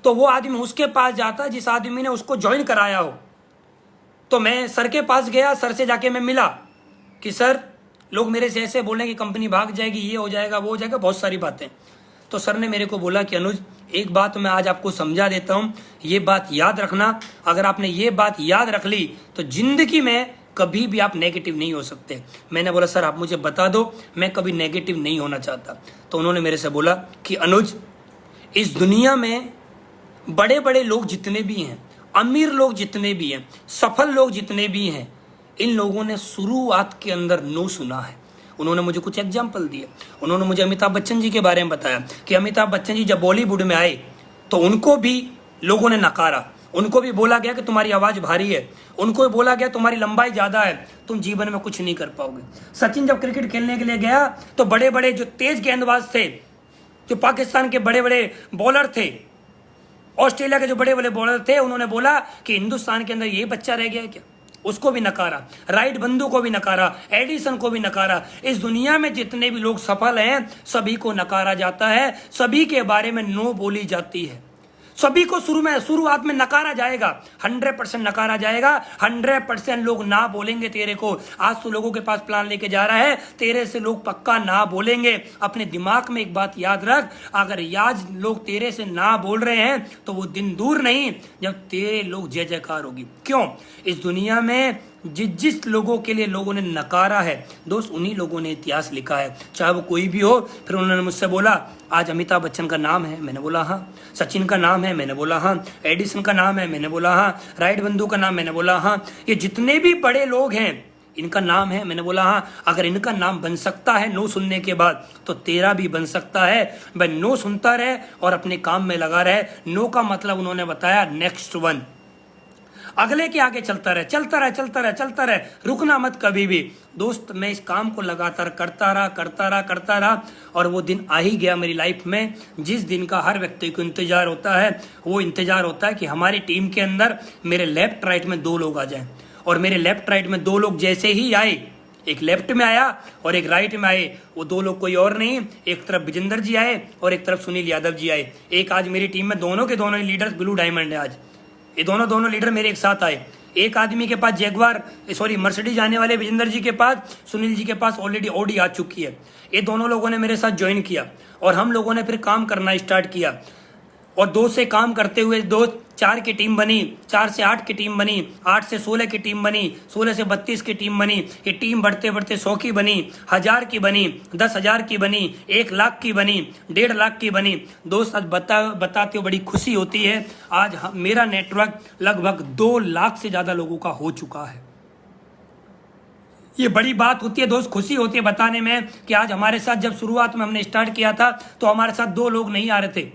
तो वो आदमी उसके पास जाता है जिस आदमी ने उसको ज्वाइन कराया हो। तो मैं सर के पास गया, सर से जाके मैं मिला कि सर, लोग मेरे से ऐसे बोले कि कंपनी भाग जाएगी, ये हो जाएगा, वो हो जाएगा, बहुत सारी बातें। तो सर ने मेरे को बोला कि अनुज, एक बात मैं आज आपको समझा देता हूं, ये बात याद रखना, अगर आपने ये बात याद रख ली तो जिंदगी में कभी भी आप नेगेटिव नहीं हो सकते। मैंने बोला सर आप मुझे बता दो, मैं कभी नेगेटिव नहीं होना चाहता। तो उन्होंने मेरे से बोला कि अनुज, इस दुनिया में बड़े बड़े लोग जितने भी हैं, अमीर लोग जितने भी हैं, सफल लोग जितने भी हैं, इन लोगों ने शुरुआत के अंदर नो सुना है। उन्होंने मुझे कुछ एग्जाम्पल दिए। उन्होंने मुझे अमिताभ बच्चन जी के बारे में बताया कि अमिताभ बच्चन जी जब बॉलीवुड में आए तो उनको भी लोगों ने नकारा, उनको भी बोला गया कि तुम्हारी आवाज भारी है, उनको भी बोला गया तुम्हारी लंबाई ज्यादा है, तुम जीवन में कुछ नहीं कर पाओगे। सचिन जब क्रिकेट खेलने के लिए गया तो बड़े बड़े जो तेज गेंदबाज थे, जो पाकिस्तान के बड़े बड़े बॉलर थे, ऑस्ट्रेलिया के जो बड़े बड़े बॉलर थे, उन्होंने बोला कि हिंदुस्तान के अंदर ये बच्चा रह गया है क्या, उसको भी नकारा। राइट बंधु को भी नकारा, एडिसन को भी नकारा। इस दुनिया में जितने भी लोग सफल हैं सभी को नकारा जाता है, सभी के बारे में नो बोली जाती है। सभी को शुरुआत में नकारा जाएगा, 100% नकारा जाएगा, 100% लोग ना बोलेंगे तेरे को। आज तो लोगों के पास प्लान लेके जा रहा है, तेरे से लोग पक्का ना बोलेंगे। अपने दिमाग में एक बात याद रख, अगर आज लोग तेरे से ना बोल रहे हैं तो वो दिन दूर नहीं जब तेरे लोग जय जयकार होगी। क्यों? इस दुनिया में जिस लोगों के लिए लोगों ने नकारा है दोस्त, उन्हीं लोगों ने इतिहास लिखा है, चाहे वो कोई भी हो। फिर उन्होंने मुझसे बोला आज अमिताभ बच्चन का नाम है, मैंने बोला हाँ। सचिन का नाम है, मैंने बोला हाँ। एडिसन का नाम है, मैंने बोला हाँ। राइट बंधु का नाम, मैंने बोला हाँ। ये जितने भी बड़े लोग हैं इनका नाम है, मैंने बोला हाँ। अगर इनका नाम बन सकता है नो सुनने के बाद तो तेरा भी बन सकता है। भाई नो सुनता रहे और अपने काम में लगा रहे। नो का मतलब उन्होंने बताया नेक्स्ट वन, अगले के आगे चलता रहे, चलता रहे, चलता रहे, चलता रहे, रुकना मत कभी भी। दोस्त मैं इस काम को लगातार करता रहा और वो दिन आ ही गया मेरी लाइफ में जिस दिन का हर व्यक्ति को इंतजार होता है। वो इंतजार होता है कि हमारी टीम के अंदर मेरे लेफ्ट राइट में 2 लोग आ जाएं। और मेरे लेफ्ट राइट में 2 लोग जैसे ही आए, एक लेफ्ट में आया और एक राइट में आए, वो 2 लोग कोई और नहीं, एक तरफ विजेंद्र जी आए और एक तरफ सुनील यादव जी आए। एक आज मेरी टीम में दोनों के दोनों लीडर्स ब्लू डायमंड है। आज ये दोनों लीडर मेरे एक साथ आए। एक आदमी के पास मर्सिडीज आने वाले विजेंद्र जी के पास, सुनील जी के पास ऑलरेडी ऑडी आ चुकी है। ये दोनों लोगों ने मेरे साथ ज्वाइन किया और हम लोगों ने फिर काम करना स्टार्ट किया। और 2 से काम करते हुए 4 की टीम बनी, 4 से 8 की टीम बनी, 8 से 16 की टीम बनी, 16 से 32 की टीम बनी। ये टीम बढ़ते बढ़ते 100 की बनी, 1000 की बनी, 10,000 की बनी, 1 लाख की बनी, 1.5 लाख की बनी। दोस्त आज बताते हो बड़ी खुशी होती है। आज मेरा नेटवर्क लगभग 2 लाख से ज्यादा लोगों का हो चुका है। ये बड़ी बात होती है दोस्त, खुशी होती है बताने में कि आज हमारे साथ जब शुरुआत में हमने स्टार्ट किया था तो हमारे साथ 2 लोग नहीं आ रहे थे,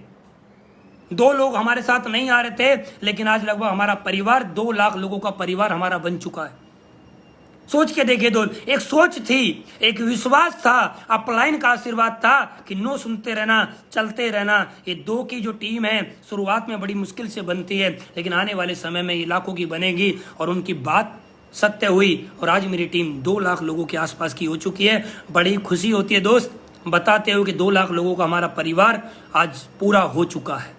2 लोग हमारे साथ नहीं आ रहे थे, लेकिन आज लगभग हमारा परिवार 2 लाख लोगों का परिवार हमारा बन चुका है। सोच के देखिए दोस्त, एक सोच थी, एक विश्वास था, अपलाइन का आशीर्वाद था कि नो सुनते रहना, चलते रहना। ये 2 की जो टीम है शुरुआत में बड़ी मुश्किल से बनती है, लेकिन आने वाले समय में ये लाखों की बनेगी और उनकी बात सत्य हुई और आज मेरी टीम 2 लाख लोगों के आसपास की हो चुकी है। बड़ी खुशी होती है दोस्त बताते हुए कि 2 लाख लोगों का हमारा परिवार आज पूरा हो चुका है।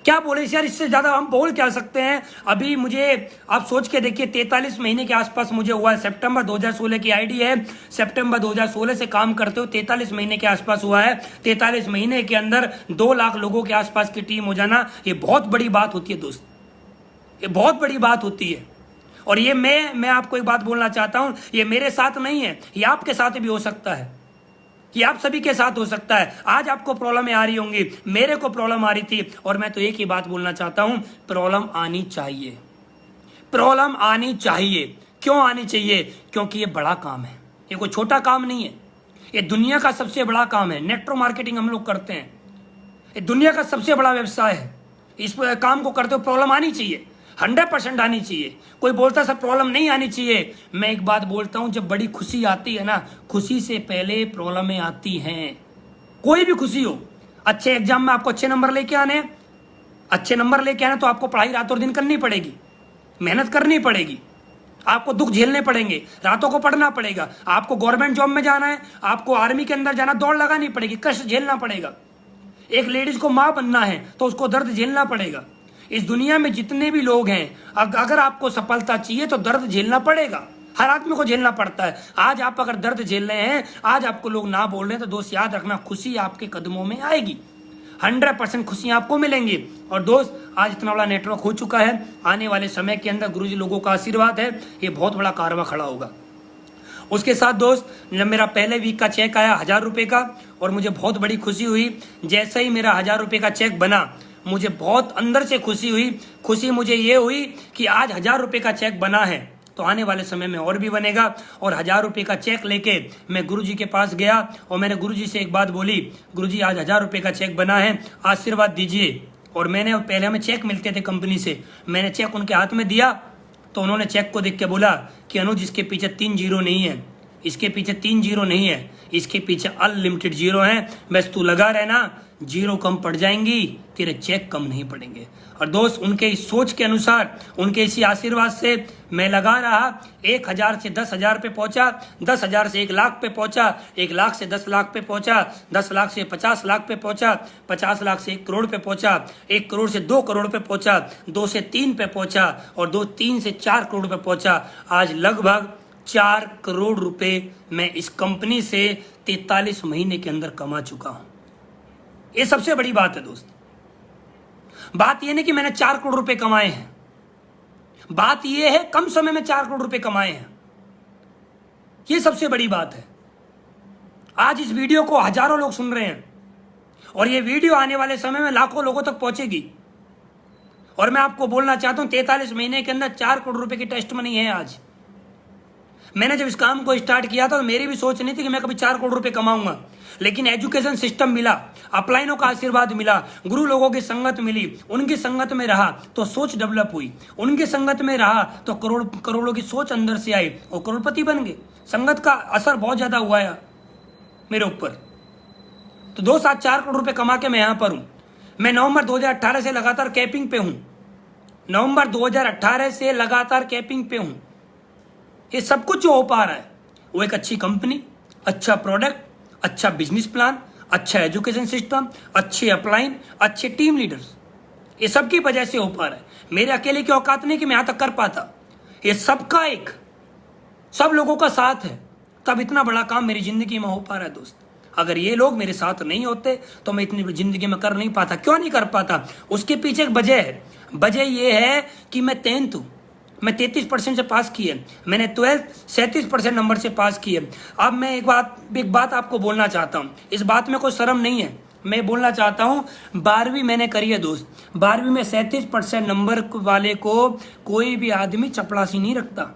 क्या बोले यार, इससे ज्यादा हम बोल क्या सकते हैं। अभी मुझे आप सोच के देखिए 43 महीने के आसपास मुझे हुआ है। सितंबर 2016 की आईडी है, सितंबर 2016 से काम करते हो, 43 महीने के आसपास हुआ है। 43 महीने के अंदर 2 लाख लोगों के आसपास की टीम हो जाना, ये बहुत बड़ी बात होती है दोस्त, ये बहुत बड़ी बात होती है। और ये मैं आपको एक बात बोलना चाहता हूं, ये मेरे साथ नहीं है, ये आपके साथ भी हो सकता है, कि आप सभी के साथ हो सकता है। आज आपको प्रॉब्लम आ रही होंगी, मेरे को प्रॉब्लम आ रही थी, और मैं तो एक ही बात बोलना चाहता हूं, प्रॉब्लम आनी चाहिए, प्रॉब्लम आनी चाहिए। क्यों आनी चाहिए? क्योंकि ये बड़ा काम है, ये कोई छोटा काम नहीं है, ये दुनिया का सबसे बड़ा काम है। नेटवर्क मार्केटिंग हम लोग करते हैं, ये दुनिया का सबसे बड़ा व्यवसाय है। इस काम को करते हो प्रॉब्लम आनी चाहिए, 100% आनी चाहिए। कोई बोलता सर प्रॉब्लम नहीं आनी चाहिए, मैं एक बात बोलता हूं, जब बड़ी खुशी आती है ना, खुशी से पहले प्रॉब्लमें आती हैं। कोई भी खुशी हो, अच्छे एग्जाम में आपको अच्छे नंबर लेके आने, अच्छे नंबर लेके आने तो आपको पढ़ाई रात और दिन करनी पड़ेगी, मेहनत करनी पड़ेगी, आपको दुख झेलने पड़ेंगे, रातों को पढ़ना पड़ेगा। आपको गवर्नमेंट जॉब में जाना है, आपको आर्मी के अंदर जाना, दौड़ लगानी पड़ेगी, कष्ट झेलना पड़ेगा। एक लेडीज को मां बनना है तो उसको दर्द झेलना पड़ेगा। इस दुनिया में जितने भी लोग हैं, अगर आपको सफलता चाहिए तो दर्द झेलना पड़ेगा, हर आदमी को झेलना पड़ता है। आज आप अगर दर्द झेल रहे हैं, आज आपको लोग ना बोल रहे हैं, तो दोस्त याद रखना, खुशी आपके कदमों में आएगी, 100% खुशी आपको मिलेंगी। और दोस्त आज इतना बड़ा नेटवर्क हो चुका है, आने वाले समय के अंदर गुरुजी लोगों का आशीर्वाद है, ये बहुत बड़ा कारवां खड़ा होगा। उसके साथ दोस्त जब मेरा पहले वीक का चेक आया 1000 रुपये का, और मुझे बहुत बड़ी खुशी हुई। जैसे ही मेरा 1000 रुपये का चेक बना, मुझे बहुत अंदर से खुशी हुई। खुशी मुझे ये हुई कि आज 1000 रुपये का चेक बना है तो आने वाले समय में और भी बनेगा। और 1000 रुपये का चेक लेके मैं गुरुजी के पास गया और मैंने गुरुजी से एक बात बोली, गुरुजी आज 1000 रुपये का चेक बना है, आशीर्वाद दीजिए। और मैंने पहले हमें चेक मिलते थे कंपनी से, मैंने चेक उनके हाथ में दिया तो उन्होंने चेक को देख के बोला कि अनुज इसके पीछे 3 जीरो नहीं है, इसके पीछे 3 जीरो नहीं है, इसके पीछे अनलिमिटेड जीरो है, बस तू लगा रहना, जीरो कम पड़ जाएंगी, तेरे चेक कम नहीं पड़ेंगे। और दोस्त, उनके इस सोच के अनुसार, उनके इसी आशीर्वाद से मैं लगा रहा, 1,000 से 10,000 पे पहुंचा, 10,000 से 1 लाख पे पहुंचा, 1 लाख से 10 लाख पे पहुंचा, 10 लाख से 50 लाख पे पहुंचा, 50 लाख से 1 करोड़ पे पहुंचा, 1 करोड़ से 2 करोड़ पे पहुंचा, 2 से 3 पे पहुंचा, और 3 से 4 करोड़ पे पहुंचा। आज लगभग 4 करोड़ रुपए मैं इस कंपनी से 43 महीने के अंदर कमा चुका हूं। ये सबसे बड़ी बात है दोस्त। बात यह नहीं कि मैंने 4 करोड़ रुपए कमाए हैं, बात यह है कम समय में 4 करोड़ रुपए कमाए हैं। ये सबसे बड़ी बात है। आज इस वीडियो को हजारों लोग सुन रहे हैं और ये वीडियो आने वाले समय में लाखों लोगों तक पहुंचेगी। और मैं आपको बोलना चाहता हूं, 43 महीने के अंदर 4 करोड़ रुपए की टेस्ट मनी है आज। मैंने जब इस काम को स्टार्ट किया था तो मेरी भी सोच नहीं थी कि मैं कभी 4 करोड़ रुपए कमाऊंगा, लेकिन एजुकेशन सिस्टम मिला, अपलाइनों का आशीर्वाद मिला, गुरु लोगों की संगत मिली, उनकी संगत में रहा तो सोच डेवलप हुई, उनकी संगत में रहा तो करोड़ों की सोच अंदर से आई और करोड़पति बन गए। संगत का असर बहुत ज्यादा हुआ है मेरे ऊपर। तो दोस्त, आज 4 करोड़ रुपए कमा के मैं यहां पर हूं। मैं नवंबर 2018 से लगातार कैपिंग पे हूं, नवंबर 2018 से लगातार कैपिंग पे हूं। ये सब कुछ जो हो पा रहा है वो एक अच्छी कंपनी, अच्छा प्रोडक्ट, अच्छा बिजनेस प्लान, अच्छा एजुकेशन सिस्टम, अच्छे अपलाइन, अच्छे टीम लीडर्स, ये सब की वजह से हो पा रहा है। मेरे अकेले की औकात नहीं कि मैं यहां तक कर पाता। ये सबका एक, सब लोगों का साथ है, तब इतना बड़ा काम मेरी जिंदगी में हो पा रहा है दोस्त। अगर ये लोग मेरे साथ नहीं होते तो मैं इतनी जिंदगी में कर नहीं पाता। क्यों नहीं कर पाता? उसके पीछे एक वजह है। वजह यह है कि मैं 10th हूं, मैं 33% से पास की है, मैंने 12th 37% नंबर से पास की है। अब मैं एक बात आपको बोलना चाहता हूं, इस बात में कोई शर्म नहीं है, मैं बोलना चाहता हूं। 12वीं मैंने करी है दोस्त। 12वीं में 37% नंबर वाले को कोई भी आदमी चपड़ासी नहीं रखता।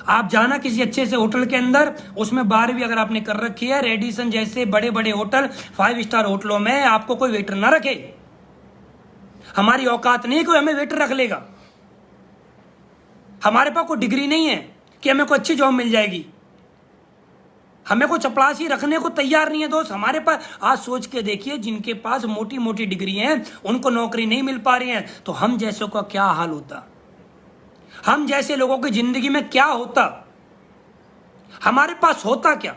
आप जाना किसी अच्छे से होटल के अंदर, उसमें 12वीं अगर आपने कर रखी है, रेडिसन जैसे बड़े बड़े होटल, 5 स्टार होटलों में आपको कोई वेटर ना रखे। हमारी औकात नहीं कोई हमें वेटर रख लेगा। हमारे पास कोई डिग्री नहीं है कि हमें कोई अच्छी जॉब मिल जाएगी। हमें कोई चपड़ासी रखने को तैयार नहीं है दोस्त। हमारे पास, आज सोच के देखिए, जिनके पास मोटी मोटी डिग्री हैं उनको नौकरी नहीं मिल पा रही है, तो हम जैसों का क्या हाल होता, हम जैसे लोगों की जिंदगी में क्या होता, हमारे पास होता क्या।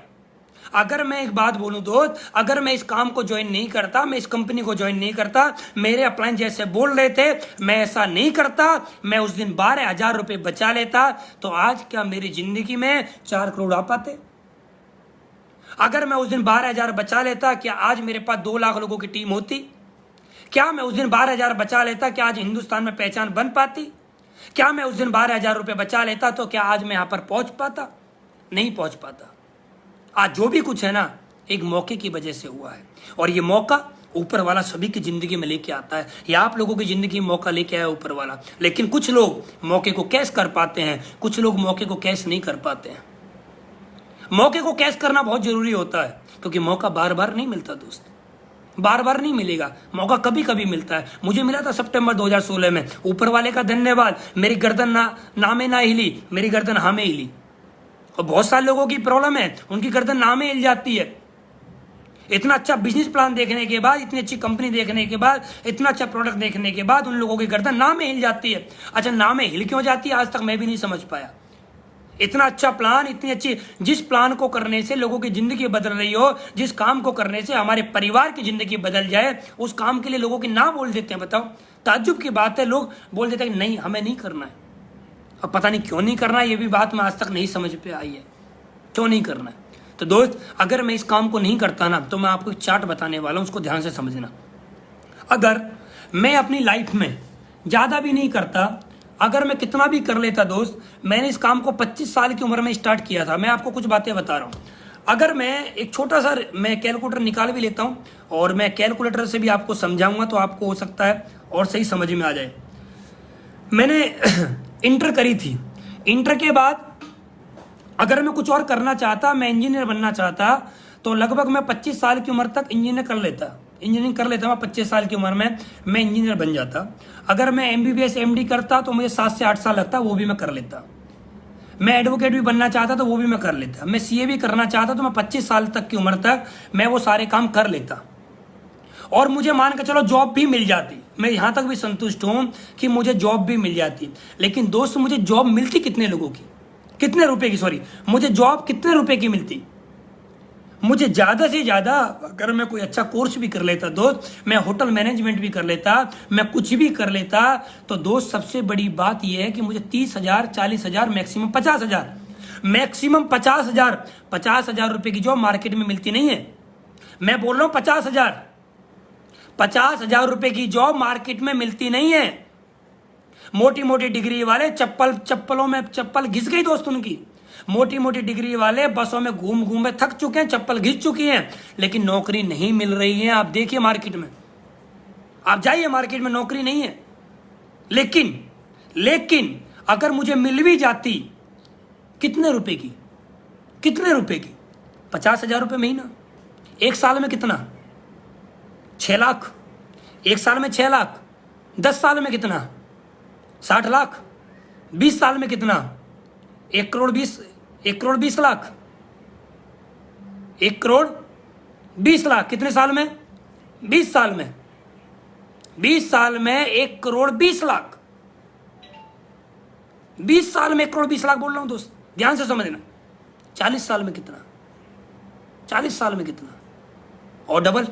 अगर मैं एक बात बोलूं दोस्त, अगर मैं इस काम को ज्वाइन नहीं करता, मैं इस कंपनी को ज्वाइन नहीं करता, मेरे अपलाइन जैसे बोल रहे थे, मैं ऐसा नहीं करता, मैं उस दिन 12,000 रुपए बचा लेता, तो आज क्या मेरी जिंदगी में 4 करोड़ आ पाते? अगर मैं उस दिन 12,000 बचा लेता, क्या आज मेरे पास 2 लाख लोगों की टीम होती? क्या मैं उस दिन 12,000 बचा लेता, क्या आज हिंदुस्तान में पहचान बन पाती? क्या मैं उस दिन 12,000 रुपए बचा लेता तो क्या आज मैं यहां पर पहुंच पाता? नहीं पहुंच पाता। आज जो भी कुछ है ना, एक मौके की वजह से हुआ है, और ये मौका ऊपर वाला सभी की जिंदगी में लेके आता है। या आप लोगों की जिंदगी में मौका लेके आया ऊपर वाला, लेकिन कुछ लोग मौके को कैश कर पाते हैं, कुछ लोग मौके को कैश नहीं कर पाते हैं। मौके को कैश करना बहुत जरूरी होता है, क्योंकि मौका बार बार नहीं मिलता दोस्त, बार बार नहीं मिलेगा। मौका कभी कभी मिलता है। मुझे मिला था सितंबर 2016 में, ऊपर वाले का धन्यवाद, मेरी गर्दन नामे ना हिली, मेरी गर्दन हामे हिली। और बहुत सारे लोगों की प्रॉब्लम है, उनकी गर्दन नामे हिल जाती है। इतना अच्छा बिजनेस प्लान देखने के बाद, इतनी अच्छी कंपनी देखने के बाद, इतना अच्छा प्रोडक्ट देखने के बाद उन लोगों की गर्दन नामे हिल जाती है। अच्छा, नामे हिल क्यों जाती है, आज तक मैं भी नहीं समझ पाया। इतना अच्छा प्लान, इतनी अच्छी, जिस प्लान को करने से लोगों की जिंदगी बदल रही हो, जिस काम को करने से हमारे परिवार की जिंदगी बदल जाए, उस काम के लिए लोगों की ना बोल देते हैं। बताओ, ताज्जुब की बात है, लोग बोल देते हैं कि नहीं, हमें नहीं करना है। अब पता नहीं क्यों नहीं करना है, ये भी बात मैं आज तक नहीं समझ पे आई है, क्यों नहीं करना है। तो दोस्त, अगर मैं इस काम को नहीं करता ना, तो मैं आपको एक चार्ट बताने वाला हूं, उसको ध्यान से समझना। अगर मैं अपनी लाइफ में ज्यादा भी नहीं करता, अगर मैं कितना भी कर लेता दोस्त, मैंने इस काम को 25 साल की उम्र में स्टार्ट किया था। मैं आपको कुछ बातें बता रहा हूं। अगर मैं एक छोटा सा, मैं कैलकुलेटर निकाल भी लेता हूं, और मैं कैलकुलेटर से भी आपको समझाऊंगा, तो आपको हो सकता है और सही समझ में आ जाए। मैंने इंटर करी थी। इंटर के बाद अगर मैं कुछ और करना चाहता, मैं इंजीनियर बनना चाहता, तो लगभग मैं 25 साल की उम्र तक इंजीनियरिंग कर लेता। मैं 25 साल की उम्र में मैं इंजीनियर बन जाता। अगर मैं MBBS MD करता तो मुझे 7 से 8 साल लगता, वो भी मैं कर लेता। मैं एडवोकेट भी बनना चाहता तो वो भी मैं कर लेता। मैं CA भी करना चाहता तो मैं 25 साल तक की उम्र तक मैं वो सारे काम कर लेता। और मुझे मान के चलो जॉब भी मिल जाती, मैं यहां तक भी संतुष्ट हूं कि मुझे जॉब भी मिल जाती। लेकिन दोस्त मुझे जॉब मिलती कितने लोगों की, कितने रुपए की, सॉरी, मुझे जॉब कितने रुपए की मिलती? मुझे ज्यादा से ज्यादा अगर मैं कोई अच्छा कोर्स भी कर लेता दोस्त, मैं होटल मैनेजमेंट भी कर लेता, मैं कुछ भी कर लेता, तो दोस्त सबसे बड़ी बात यह है कि मुझे 30,000, 40,000, मैक्सिमम 50,000, मैक्सिमम 50,000, 50,000 रुपए की जॉब मार्केट में मिलती नहीं है। मैं बोल रहा हूं 50,000, 50,000 रुपए की जॉब मार्केट में मिलती नहीं है। मोटी मोटी डिग्री वाले चप्पलों में चप्पल घिस गई दोस्त उनकी, मोटी मोटी डिग्री वाले बसों में घूम घूम में थक चुके हैं, चप्पल घिस चुकी हैं, लेकिन नौकरी नहीं मिल रही है। आप देखिए मार्केट में, आप जाइए मार्केट में, नौकरी नहीं है। लेकिन अगर मुझे मिल भी जाती, कितने रुपए की, कितने रुपए की? 50,000 रुपए महीना। एक साल में कितना? 6 लाख। एक साल में 6 लाख। 10 साल में कितना? 60 लाख। 20 साल में कितना? 1 करोड़ 20 लाख। 1 करोड़ 20 लाख कितने साल में? 20 साल में। 20 साल में 1 करोड़ 20 लाख। 20 साल में 1 करोड़ 20 लाख बोल रहा हूं दोस्त, ध्यान से समझना। 40 साल में कितना? 40 साल में कितना? और डबल,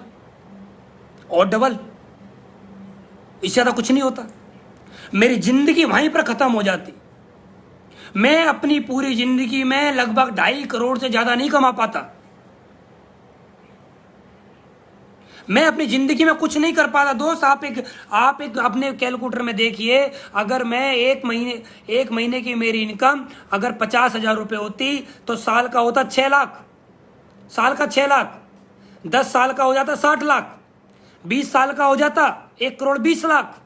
और डबल, इससे ज्यादा कुछ नहीं होता। मेरी जिंदगी वहीं पर खत्म हो जाती। मैं अपनी पूरी जिंदगी में लगभग 2.5 करोड़ से ज्यादा नहीं कमा पाता। मैं अपनी जिंदगी में कुछ नहीं कर पाता दोस्त। आप एक अपने कैलकुलेटर में देखिए, अगर मैं एक महीने की मेरी इनकम अगर 50,000 रुपए होती तो साल का होता 6 लाख, साल का 6 लाख, 10 साल का हो जाता 60 लाख, 20 साल का हो जाता 1 करोड़ 20 लाख,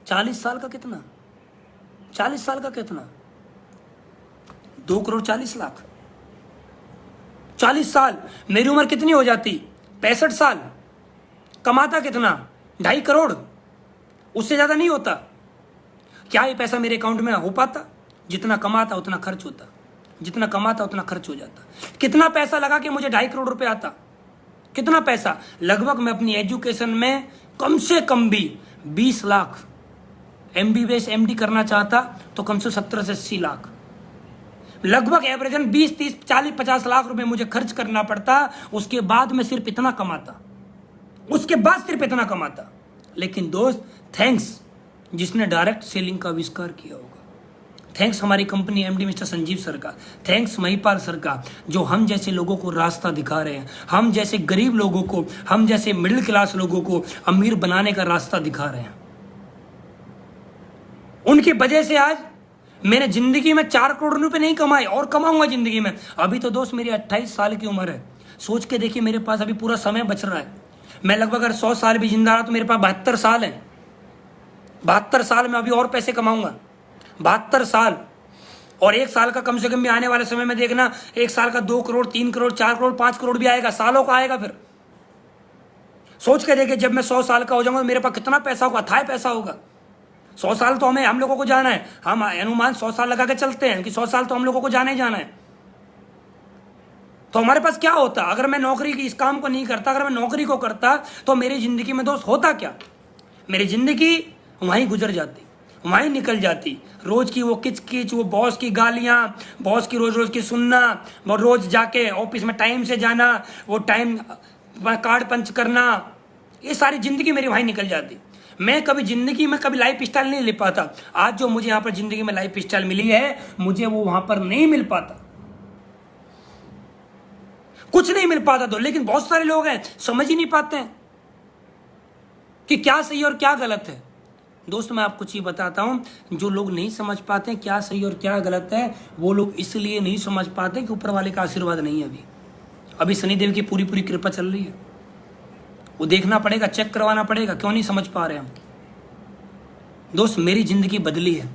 40 साल का कितना? 40 साल का कितना? 2 करोड़ 40 लाख। 40 साल, मेरी उम्र कितनी हो जाती? 65 साल। कमाता कितना? 2.5 करोड़। उससे ज्यादा नहीं होता। क्या ये पैसा मेरे अकाउंट में हो पाता? जितना कमाता उतना खर्च होता, जितना कमाता उतना खर्च हो जाता। कितना पैसा लगा कि मुझे 2.5 करोड़ रुपए आता? कितना पैसा? लगभग मैं अपनी एजुकेशन में कम से कम भी 20 लाख, MBBS MD करना चाहता तो कम से 17 से 80 लाख, लगभग एवरेजन 20, 30, 40, 50 लाख रुपए मुझे खर्च करना पड़ता। उसके बाद मैं सिर्फ इतना कमाता, उसके बाद सिर्फ इतना कमाता। लेकिन दोस्त, थैंक्स जिसने डायरेक्ट सेलिंग का आविष्कार किया होगा, थैंक्स हमारी company MD mister Sanjeev sir का, थैंक्स महिपाल सर का, जो हम जैसे लोगों को रास्ता दिखा रहे हैं, हम जैसे गरीब लोगों को, हम जैसे मिडिल क्लास लोगों को अमीर बनाने का रास्ता दिखा रहे हैं। उनकी वजह से आज मैंने जिंदगी में 4 करोड़ रुपए नहीं कमाए और कमाऊंगा जिंदगी में। अभी तो दोस्त मेरी 28 साल की उम्र है। सोच के देखिए, मेरे पास अभी पूरा समय बच रहा है। मैं लगभग अगर 100 साल भी जिंदा रहा तो मेरे पास 72 साल है। 72 साल में अभी और पैसे कमाऊंगा। 72 साल, और 1 साल का कम से कम भी आने वाले समय में देखना, 1 साल का 2 करोड़, 3 करोड़, 4 करोड़, 5 करोड़ भी आएगा, सालों का आएगा। फिर सोच के देखिए, जब मैं 100 साल का हो जाऊंगा तो मेरे पास कितना पैसा होगा, अथाह पैसा होगा। 100 साल तो हम लोगों को जाना है। हम अनुमान 100 साल लगा के चलते हैं कि 100 साल तो हम लोगों को जाना ही जाना है। तो हमारे पास क्या होता अगर मैं नौकरी की इस काम को नहीं करता? अगर मैं नौकरी को करता तो मेरी जिंदगी में दोस्त होता क्या? मेरी जिंदगी वहीं गुजर जाती, वहीं निकल जाती। रोज की वो किचकिच, वो बॉस की गालियां, बॉस की रोज रोज की सुनना, वो रोज जाके ऑफिस में टाइम से जाना, वो टाइम कार्ड पंच करना, ये सारी जिंदगी मेरी वहीं निकल जाती। मैं कभी जिंदगी में कभी लाइफ स्टाइल नहीं ले पाता। आज जो मुझे यहाँ पर जिंदगी में लाइफ स्टाइल मिली है, मुझे वो वहां पर नहीं मिल पाता, कुछ नहीं मिल पाता। तो लेकिन बहुत सारे लोग हैं समझ ही नहीं पाते हैं कि क्या सही और क्या गलत है। दोस्त, मैं आपको चीज बताता हूं, जो लोग नहीं समझ पाते हैं क्या सही और क्या गलत है, वो लोग इसलिए नहीं समझ पाते कि ऊपर वाले का आशीर्वाद नहीं है। अभी शनिदेव की पूरी पूरी कृपा चल रही है। वो देखना पड़ेगा, चेक करवाना पड़ेगा, क्यों नहीं समझ पा रहे हम। दोस्त, मेरी जिंदगी बदली है।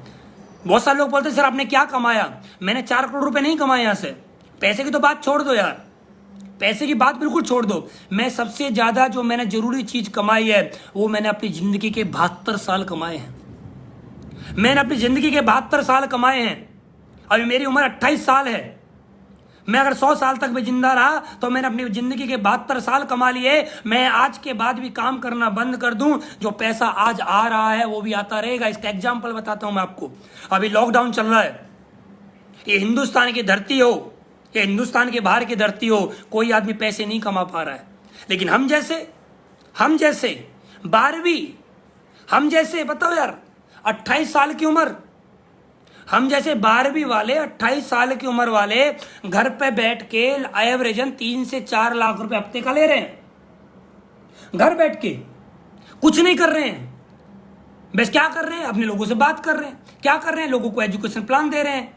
बहुत सारे लोग बोलते हैं सर आपने क्या कमाया? मैंने 4 करोड़ रुपए नहीं कमाए। यहां से पैसे की तो बात छोड़ दो यार, पैसे की बात बिल्कुल छोड़ दो। मैं सबसे ज्यादा जो मैंने जरूरी चीज कमाई है वो मैंने अपनी जिंदगी के 72 साल कमाए हैं। मैंने अपनी जिंदगी के 72 साल कमाए हैं। अभी मेरी उम्र 28 साल है। मैं अगर 100 साल तक भी जिंदा रहा तो मैंने अपनी जिंदगी के 72 साल कमा लिए। मैं आज के बाद भी काम करना बंद कर दूं, जो पैसा आज आ रहा है वो भी आता रहेगा। इसका एग्जाम्पल बताता हूं मैं आपको। अभी लॉकडाउन चल रहा है, ये हिंदुस्तान की धरती हो, ये हिंदुस्तान के बाहर की धरती हो, कोई आदमी पैसे नहीं कमा पा रहा है। लेकिन हम जैसे 12वीं, हम जैसे बताओ यार 28 साल की उम्र, हम जैसे 12वीं वाले 28 साल की उम्र वाले घर पे बैठ के एवरेजन 3 से 4 लाख रुपए हफ्ते का ले रहे हैं। घर बैठ के कुछ नहीं कर रहे हैं, बस क्या कर रहे हैं, अपने लोगों से बात कर रहे हैं। क्या कर रहे हैं, लोगों को एजुकेशन प्लान दे रहे हैं,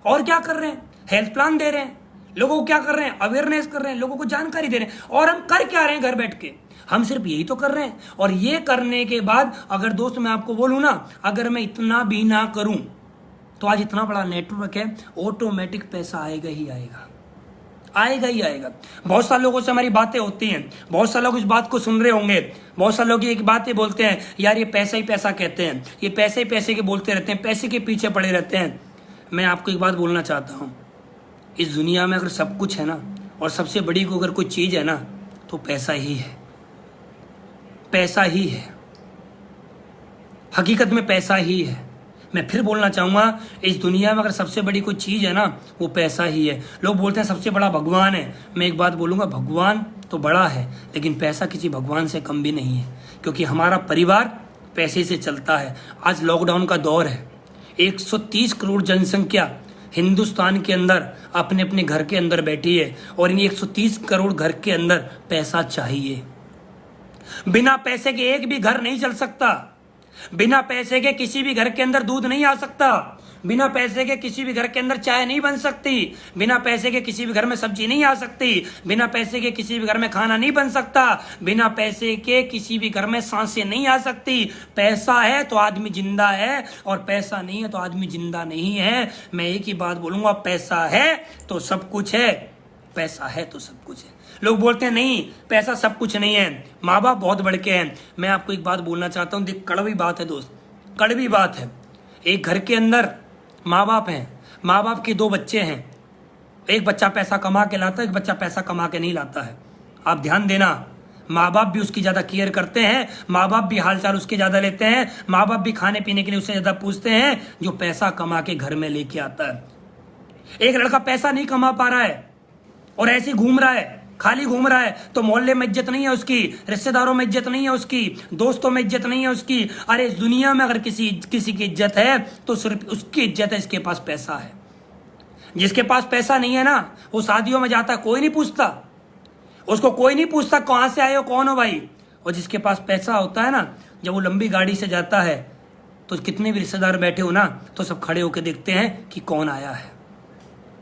और क्या कर रहे हैं, हेल्थ प्लान दे रहे हैं। लोगों को क्या कर रहे हैं, अवेयरनेस कर रहे हैं, लोगों को जानकारी दे रहे हैं। और हम कर क्या रहे हैं घर बैठ के, हम सिर्फ यही तो कर रहे हैं। और ये करने के बाद अगर दोस्त मैं आपको बोलूं ना, अगर मैं इतना भी ना करूं तो आज इतना बड़ा नेटवर्क है, ऑटोमेटिक पैसा आएगा ही आएगा, आएगा ही आएगा। बहुत सारे लोगों से हमारी बातें होती हैं, बहुत सारे लोग इस बात को सुन रहे होंगे। बहुत सारे लोग एक बात बोलते हैं, यार ये पैसा ही पैसा कहते हैं, ये पैसे ही पैसे के बोलते रहते हैं, पैसे के पीछे पड़े रहते हैं। मैं आपको एक बात बोलना चाहता हूँ, इस दुनिया में अगर सब कुछ है ना, और सबसे बड़ी को अगर कोई चीज़ है ना, तो पैसा ही है। पैसा ही है, हकीकत में पैसा ही है। मैं फिर बोलना चाहूँगा, इस दुनिया में अगर सबसे बड़ी कोई चीज़ है ना, वो पैसा ही है। लोग बोलते हैं सबसे बड़ा भगवान है। मैं एक बात बोलूँगा, भगवान तो बड़ा है, लेकिन पैसा किसी भगवान से कम भी नहीं है, क्योंकि हमारा परिवार पैसे से चलता है। आज लॉकडाउन का दौर है, 130 करोड़ जनसंख्या हिंदुस्तान के अंदर अपने अपने घर के अंदर बैठी है, और इन 130 करोड़ घर के अंदर पैसा चाहिए। बिना पैसे के एक भी घर नहीं चल सकता, बिना पैसे के किसी भी घर के अंदर दूध नहीं आ सकता, बिना पैसे के किसी भी घर के अंदर चाय नहीं बन सकती, बिना पैसे के किसी भी घर में सब्जी नहीं आ सकती, बिना पैसे के किसी भी घर में खाना नहीं बन सकता, बिना पैसे के किसी भी घर में सांसें नहीं आ सकती। पैसा है तो आदमी जिंदा है, और पैसा नहीं है तो आदमी जिंदा नहीं है। मैं एक ही बात बोलूंगा, पैसा है तो सब कुछ है, पैसा है तो सब कुछ है। लोग बोलते हैं नहीं पैसा सब कुछ नहीं है, माँ बाप बहुत बड़ के हैं। मैं आपको एक बात बोलना चाहता हूँ, देख कड़वी बात है दोस्त, कड़वी बात है। एक घर के अंदर माँ बाप हैं, माँ बाप के 2 बच्चे हैं, एक बच्चा पैसा कमा के लाता है, एक बच्चा पैसा कमा के नहीं लाता है। आप ध्यान देना, माँ बाप भी उसकी ज़्यादा केयर करते हैं, माँ बाप भी हालचाल उसके ज़्यादा लेते हैं, माँ बाप भी खाने पीने के लिए उससे ज़्यादा पूछते हैं, जो पैसा कमा के घर में लेके आता है। एक लड़का पैसा नहीं कमा पा रहा है और ऐसे ही घूम रहा है, खाली घूम रहा है, तो मोहल्ले में इज्जत नहीं है उसकी, रिश्तेदारों में इज्जत नहीं है उसकी, दोस्तों में इज्जत नहीं है उसकी। अरे इस दुनिया में अगर किसी की इज्जत है तो सिर्फ उसकी इज्जत है जिसके पास पैसा है। जिसके पास पैसा नहीं है ना, वो शादियों में जाता, कोई नहीं पूछता उसको, कोई नहीं पूछता कहाँ से आए हो, कौन हो भाई। और जिसके पास पैसा होता है ना, जब वो लंबी गाड़ी से जाता है तो कितने भी रिश्तेदार बैठे हो ना, तो सब खड़े होकर देखते हैं कि कौन आया है।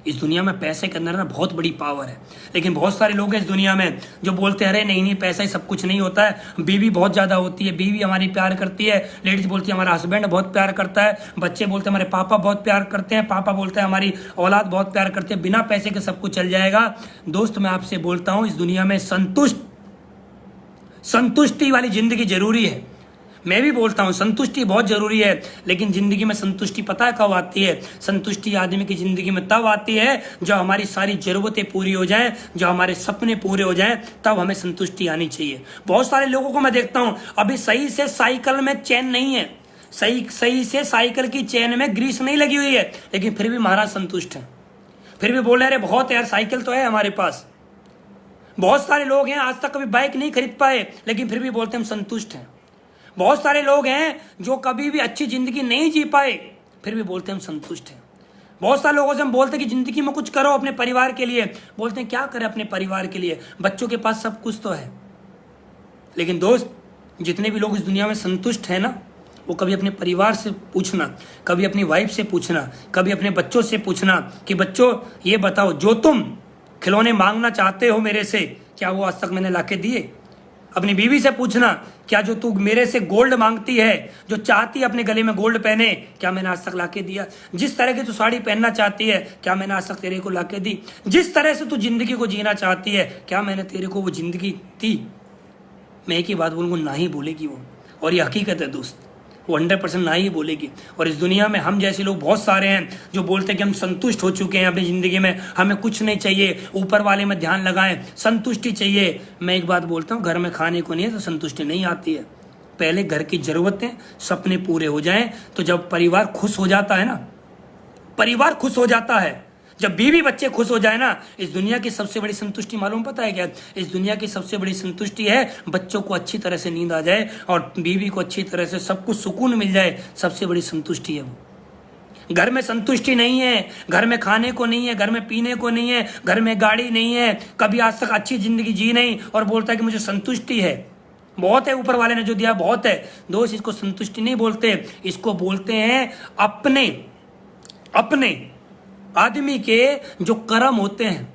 इस दुनिया में पैसे के अंदर ना बहुत बड़ी पावर है। लेकिन बहुत सारे लोग हैं इस दुनिया में जो बोलते हैं अरे नहीं पैसा ही सब कुछ नहीं होता है, बीवी बहुत ज़्यादा होती है, बीवी हमारी प्यार करती है, लेडीज बोलती है हमारा हस्बैंड बहुत प्यार करता है, बच्चे बोलते हैं हमारे पापा बहुत प्यार करते हैं, पापा बोलते हैं हमारी औलाद बहुत प्यार करते हैं। बिना पैसे के सब कुछ चल जाएगा। दोस्त मैं आपसे बोलता हूँ, इस दुनिया में संतुष्टि वाली जिंदगी जरूरी है। मैं भी बोलता हूँ संतुष्टि बहुत जरूरी है, लेकिन जिंदगी में संतुष्टि पता है कब आती है? संतुष्टि आदमी की जिंदगी में तब आती है जब हमारी सारी जरूरतें पूरी हो जाएं, जब हमारे सपने पूरे हो जाएं, तब हमें संतुष्टि आनी चाहिए। बहुत सारे लोगों को मैं देखता हूँ अभी सही से साइकिल में चैन नहीं है, सही से साइकिल की चैन में ग्रीस नहीं लगी हुई है, लेकिन फिर भी महाराज संतुष्ट है, फिर भी बोल रहे अरे बहुत यार साइकिल तो है हमारे पास। बहुत सारे लोग हैं आज तक कभी बाइक नहीं खरीद पाए, लेकिन फिर भी बोलते हम संतुष्ट हैं। बहुत सारे लोग हैं जो कभी भी अच्छी जिंदगी नहीं जी पाए, फिर भी बोलते हम संतुष्ट हैं। बहुत सारे लोगों से हम बोलते हैं कि जिंदगी में कुछ करो अपने परिवार के लिए, बोलते हैं क्या करें अपने परिवार के लिए, बच्चों के पास सब कुछ तो है। लेकिन दोस्त जितने भी लोग इस दुनिया में संतुष्ट है ना, वो कभी अपने परिवार से पूछना, कभी अपनी वाइफ से पूछना, कभी अपने बच्चों से पूछना कि बच्चों ये बताओ जो तुम खिलौने मांगना चाहते हो मेरे से, क्या वो आज तक मैंने लाके दिए? अपनी बीवी से पूछना, क्या जो तू मेरे से गोल्ड मांगती है, जो चाहती है अपने गले में गोल्ड पहने, क्या मैंने आज तक लाके दिया? जिस तरह की तू साड़ी पहनना चाहती है, क्या मैंने आज तक तेरे को लाके दी? जिस तरह से तू जिंदगी को जीना चाहती है, क्या मैंने तेरे को वो जिंदगी दी? मैं एक ही बात बोलूँगा, ना ही बोलेगी वो। और ये हकीकत है दोस्त, वो 100% ना ही बोलेगी। और इस दुनिया में हम जैसे लोग बहुत सारे हैं जो बोलते हैं कि हम संतुष्ट हो चुके हैं अपनी ज़िंदगी में, हमें कुछ नहीं चाहिए, ऊपर वाले में ध्यान लगाएं, संतुष्टि चाहिए। मैं एक बात बोलता हूँ, घर में खाने को नहीं है तो संतुष्टि नहीं आती है। पहले घर की ज़रूरतें, सपने पूरे हो जाएं, तो जब परिवार खुश हो जाता है ना, परिवार खुश हो जाता है, जब बीवी बच्चे खुश हो जाए ना, इस दुनिया की सबसे बड़ी संतुष्टि मालूम पता है क्या? इस दुनिया की सबसे बड़ी संतुष्टि है बच्चों को अच्छी तरह से नींद आ जाए और बीवी को अच्छी तरह से सब कुछ सुकून मिल जाए, सबसे बड़ी संतुष्टि है वो। घर में संतुष्टि नहीं है, घर में खाने को नहीं है, घर में पीने को नहीं है, घर में गाड़ी नहीं है, कभी आज तक अच्छी जिंदगी जी नहीं, और बोलता है कि मुझे संतुष्टि है। बहुत है, ऊपर वाले ने जो दिया बहुत है दोस्त, इसको संतुष्टि नहीं बोलते, इसको बोलते हैं अपने आदमी के जो कर्म होते हैं,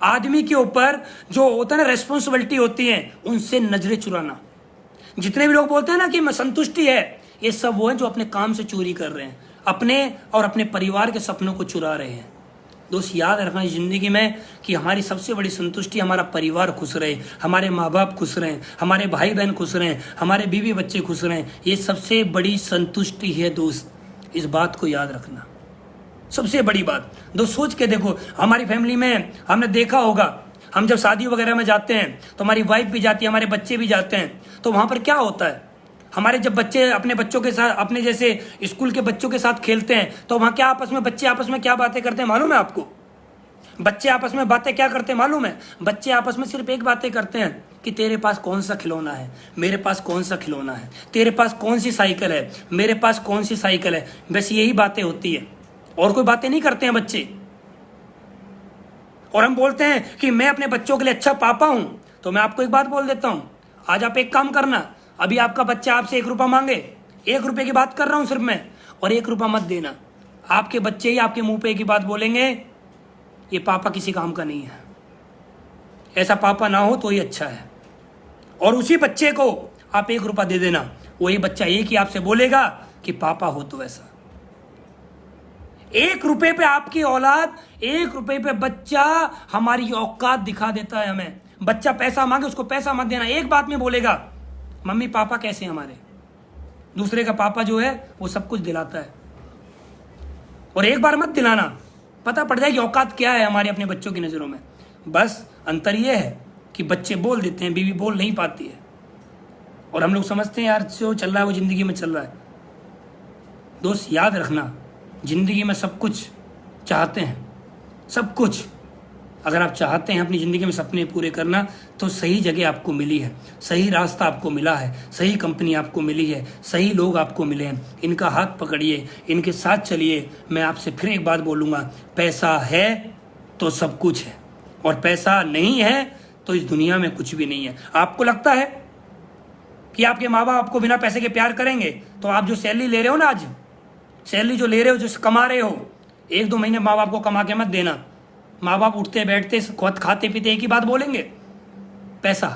आदमी के ऊपर जो होता है ना रेस्पॉन्सिबिलिटी होती है, उनसे नजरें चुराना। जितने भी लोग बोलते हैं ना कि मैं संतुष्टि है, ये सब वो है जो अपने काम से चोरी कर रहे हैं, अपने और अपने परिवार के सपनों को चुरा रहे हैं। दोस्त याद रखना इस जिंदगी में कि हमारी सबसे बड़ी संतुष्टि हमारा परिवार खुश रहे, हमारे माँ बाप खुश रहें, हमारे भाई बहन खुश रहें, हमारे बीवी बच्चे खुश रहें, ये सबसे बड़ी संतुष्टि है दोस्त। इस बात को याद रखना, सबसे बड़ी बात। दोस्त सोच के देखो, हमारी फैमिली में हमने देखा होगा, हम जब शादी वगैरह में जाते हैं तो हमारी वाइफ भी जाती है, हमारे बच्चे भी जाते हैं, तो वहाँ पर क्या होता है, हमारे जब बच्चे अपने बच्चों के साथ, अपने जैसे स्कूल के बच्चों के साथ खेलते हैं, तो वहाँ क्या बच्चे आपस में क्या बातें करते हैं मालूम है आपको? बच्चे आपस में बातें क्या करते हैं मालूम है? बच्चे आपस में सिर्फ एक बातें करते हैं कि तेरे पास कौन सा खिलौना है, मेरे पास कौन सा खिलौना है, तेरे पास कौन सी साइकिल है, मेरे पास कौन सी साइकिल है, बस यही बातें होती है, और कोई बातें नहीं करते हैं बच्चे। और हम बोलते हैं कि मैं अपने बच्चों के लिए अच्छा पापा हूं। तो मैं आपको एक बात बोल देता हूं, आज आप एक काम करना, अभी आपका बच्चा आपसे 1 रुपया मांगे, 1 रुपये की बात कर रहा हूं सिर्फ मैं, और 1 रुपया मत देना। आपके बच्चे ही आपके मुंह पे एक ही बात बोलेंगे, ये पापा किसी काम का नहीं है, ऐसा पापा ना हो तो ही अच्छा है। और उसी बच्चे को आप 1 रुपया दे देना, वही बच्चा एक ही आपसे बोलेगा कि पापा हो तो ऐसा। 1 रुपये पे आपकी औलाद, 1 रुपये पे बच्चा हमारी औकात दिखा देता है हमें। बच्चा पैसा मांगे, उसको पैसा मत देना, एक बात में बोलेगा मम्मी पापा कैसे हैं हमारे। दूसरे का पापा जो है वो सब कुछ दिलाता है, और एक बार मत दिलाना, पता पड़ जाएगी औकात क्या है हमारे अपने बच्चों की नज़रों में। बस अंतर ये है कि बच्चे बोल देते हैं, बीवी बोल नहीं पाती है, और हम लोग समझते हैं यार जो चल रहा है वो ज़िंदगी में चल रहा है। दोस्त याद रखना, ज़िंदगी में सब कुछ चाहते हैं, सब कुछ अगर आप चाहते हैं अपनी ज़िंदगी में सपने पूरे करना, तो सही जगह आपको मिली है, सही रास्ता आपको मिला है, सही कंपनी आपको मिली है, सही लोग आपको मिले हैं, इनका हाथ पकड़िए, इनके साथ चलिए। मैं आपसे फिर एक बात बोलूँगा, पैसा है तो सब कुछ है, और पैसा नहीं है तो इस दुनिया में कुछ भी नहीं है। आपको लगता है कि आपके माँ बाप आपको बिना पैसे के प्यार करेंगे? तो आप जो सैलरी ले रहे हो ना, आज सैलरी जो ले रहे हो, जो कमा रहे हो, 1-2 महीने माँ बाप को कमा के मत देना। माँ बाप उठते बैठते खुद खाते पीते एक ही बात बोलेंगे, पैसा।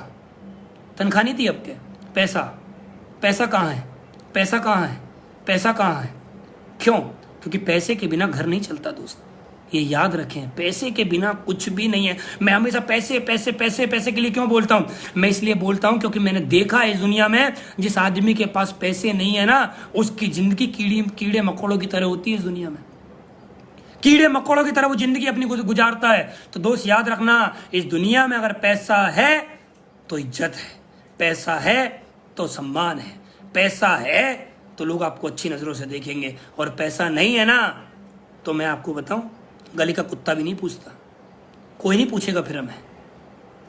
तनख्वाह नहीं थी अब के, पैसा। पैसा कहाँ है, पैसा कहाँ है, पैसा कहाँ है? क्यों? क्योंकि पैसे के बिना घर नहीं चलता दोस्त, ये याद रखें, पैसे के बिना कुछ भी नहीं है। मैं हमेशा पैसे पैसे पैसे पैसे के लिए क्यों बोलता हूँ? मैं इसलिए बोलता हूँ क्योंकि मैंने देखा है इस दुनिया में, जिस आदमी के पास पैसे नहीं है ना, उसकी जिंदगी कीड़े मकोड़ों की तरह होती है। इस दुनिया में कीड़े मकोड़ों की तरह वो जिंदगी अपनी गुजारता है। तो दोस्त याद रखना, इस दुनिया में अगर पैसा है तो इज्जत है, पैसा है तो सम्मान है, पैसा है तो लोग आपको अच्छी नज़रों से देखेंगे, और पैसा नहीं है ना, तो मैं आपको बताऊं, गली का कुत्ता भी नहीं पूछता, कोई नहीं पूछेगा फिर हमें।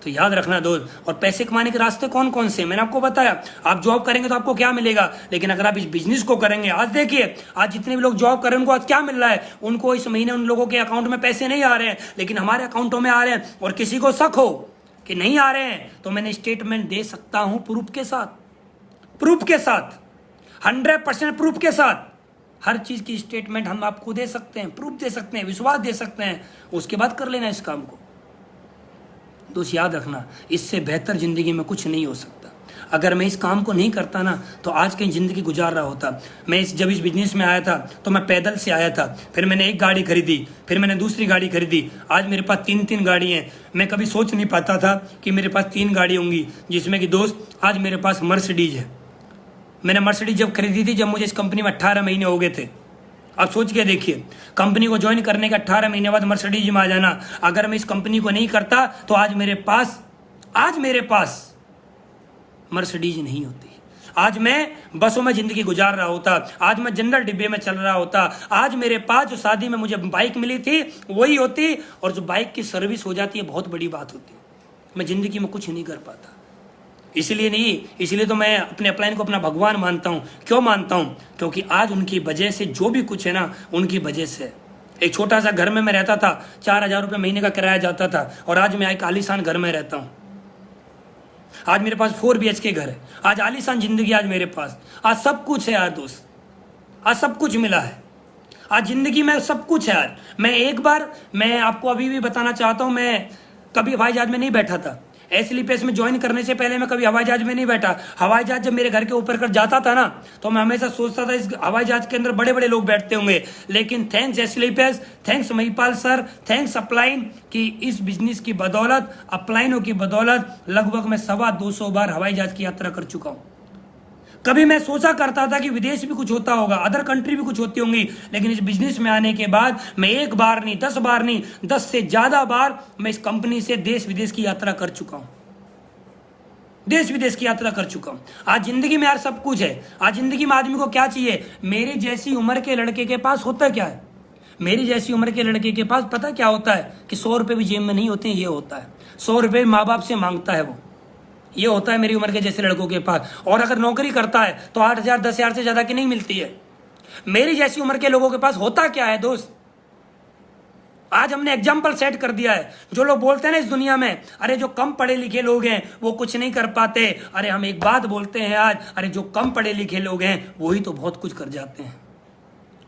तो याद रखना दोस्त। और पैसे कमाने के रास्ते कौन कौन से, मैंने आपको बताया। आप जॉब करेंगे तो आपको क्या मिलेगा, लेकिन अगर आप इस बिजनेस को करेंगे, आज देखिए, आज जितने भी लोग जॉब कर रहे हैं उनको आज क्या मिल रहा है, उनको इस महीने उन लोगों के अकाउंट में पैसे नहीं आ रहे हैं, लेकिन हमारे अकाउंटों में आ रहे हैं। और किसी को शक हो कि नहीं आ रहे हैं, तो मैंने स्टेटमेंट दे सकता हूं प्रूफ के साथ, 100% प्रूफ के साथ। हर चीज की स्टेटमेंट हम आपको दे सकते हैं, प्रूफ दे सकते हैं, विश्वास दे सकते हैं, उसके बाद कर लेना इस काम को। दोस्त याद रखना, इससे बेहतर जिंदगी में कुछ नहीं हो सकता। अगर मैं इस काम को नहीं करता ना, तो आज कहीं जिंदगी गुजार रहा होता। मैं जब इस बिजनेस में आया था तो मैं पैदल से आया था, फिर मैंने एक गाड़ी खरीदी, फिर मैंने दूसरी गाड़ी खरीदी, आज मेरे पास 3 गाड़ी हैं। मैं कभी सोच नहीं पाता था कि मेरे पास 3 गाड़ी होंगी, जिसमें कि दोस्त आज मेरे पास मर्सिडीज है, मैंने मर्सिडीज जब खरीदी थी, जब मुझे इस कंपनी में 18 महीने हो गए थे। अब सोच के देखिए, कंपनी को ज्वाइन करने के 18 महीने बाद मर्सिडीज में आ जाना। अगर मैं इस कंपनी को नहीं करता तो आज मेरे पास मर्सिडीज नहीं होती। आज मैं बसों में जिंदगी गुजार रहा होता, आज मैं जनरल डिब्बे में चल रहा होता, आज मेरे पास जो शादी में मुझे बाइक मिली थी वही होती, और जो बाइक की सर्विस हो जाती है बहुत बड़ी बात होती है। मैं जिंदगी में कुछ नहीं कर पाता। इसलिए तो मैं अपने अपलाइन को अपना भगवान मानता हूँ। क्यों मानता हूँ? क्योंकि आज उनकी वजह से जो भी कुछ है ना, उनकी वजह से। एक छोटा सा घर में मैं रहता था, 4,000 रुपये महीने का किराया जाता था, और आज मैं एक आलीशान घर में रहता हूँ। आज मेरे पास 4 BHK घर है। आज आलीशान जिंदगी आज मेरे पास। आज सब कुछ है यार दोस्त, आज सब कुछ मिला है। आज जिंदगी में सब कुछ है यार। मैं आपको अभी भी बताना चाहता हूँ, मैं कभी हवाई जहाज में नहीं बैठा था। एसएलपीएस में ज्वाइन करने से पहले मैं कभी हवाई जहाज में नहीं बैठा। हवाई जहाज जब मेरे घर के ऊपर कर जाता था ना, तो मैं हमेशा सोचता था इस हवाई जहाज के अंदर बड़े बड़े लोग बैठते होंगे। लेकिन thanks SLPS, thanks Mahipal sir, thanks upline कि इस बिजनेस की बदौलत, अपलाइनों की बदौलत लगभग मैं 225 बार हवाई जहाज की यात्रा कर चुका हूँ। कभी मैं सोचा करता था कि विदेश भी कुछ होता होगा, अदर कंट्री भी कुछ होती होंगी, लेकिन इस बिजनेस में आने के बाद मैं 1 बार नहीं, 10 बार नहीं, 10 से ज्यादा बार मैं इस कंपनी से देश विदेश की यात्रा कर चुका हूं। देश विदेश की यात्रा कर चुका हूं। आज जिंदगी में यार सब कुछ है। आज जिंदगी में आदमी को क्या चाहिए? मेरी जैसी उम्र के लड़के के पास होता क्या है? मेरी जैसी उम्र के लड़के के पास पता क्या होता है? कि 100 रुपए भी जेब में नहीं होते। ये होता है 100 रुपए माँ बाप से मांगता है वो। ये होता है मेरी उम्र के जैसे लड़कों के पास। और अगर नौकरी करता है तो 8,000 10,000 से ज्यादा की नहीं मिलती है। मेरी जैसी उम्र के लोगों के पास होता क्या है दोस्त? आज हमने एग्जाम्पल सेट कर दिया है। जो लोग बोलते हैं ना इस दुनिया में, अरे जो कम पढ़े लिखे लोग हैं वो कुछ नहीं कर पाते, अरे हम एक बात बोलते हैं आज, अरे जो कम पढ़े लिखे लोग हैं वही तो बहुत कुछ कर जाते हैं।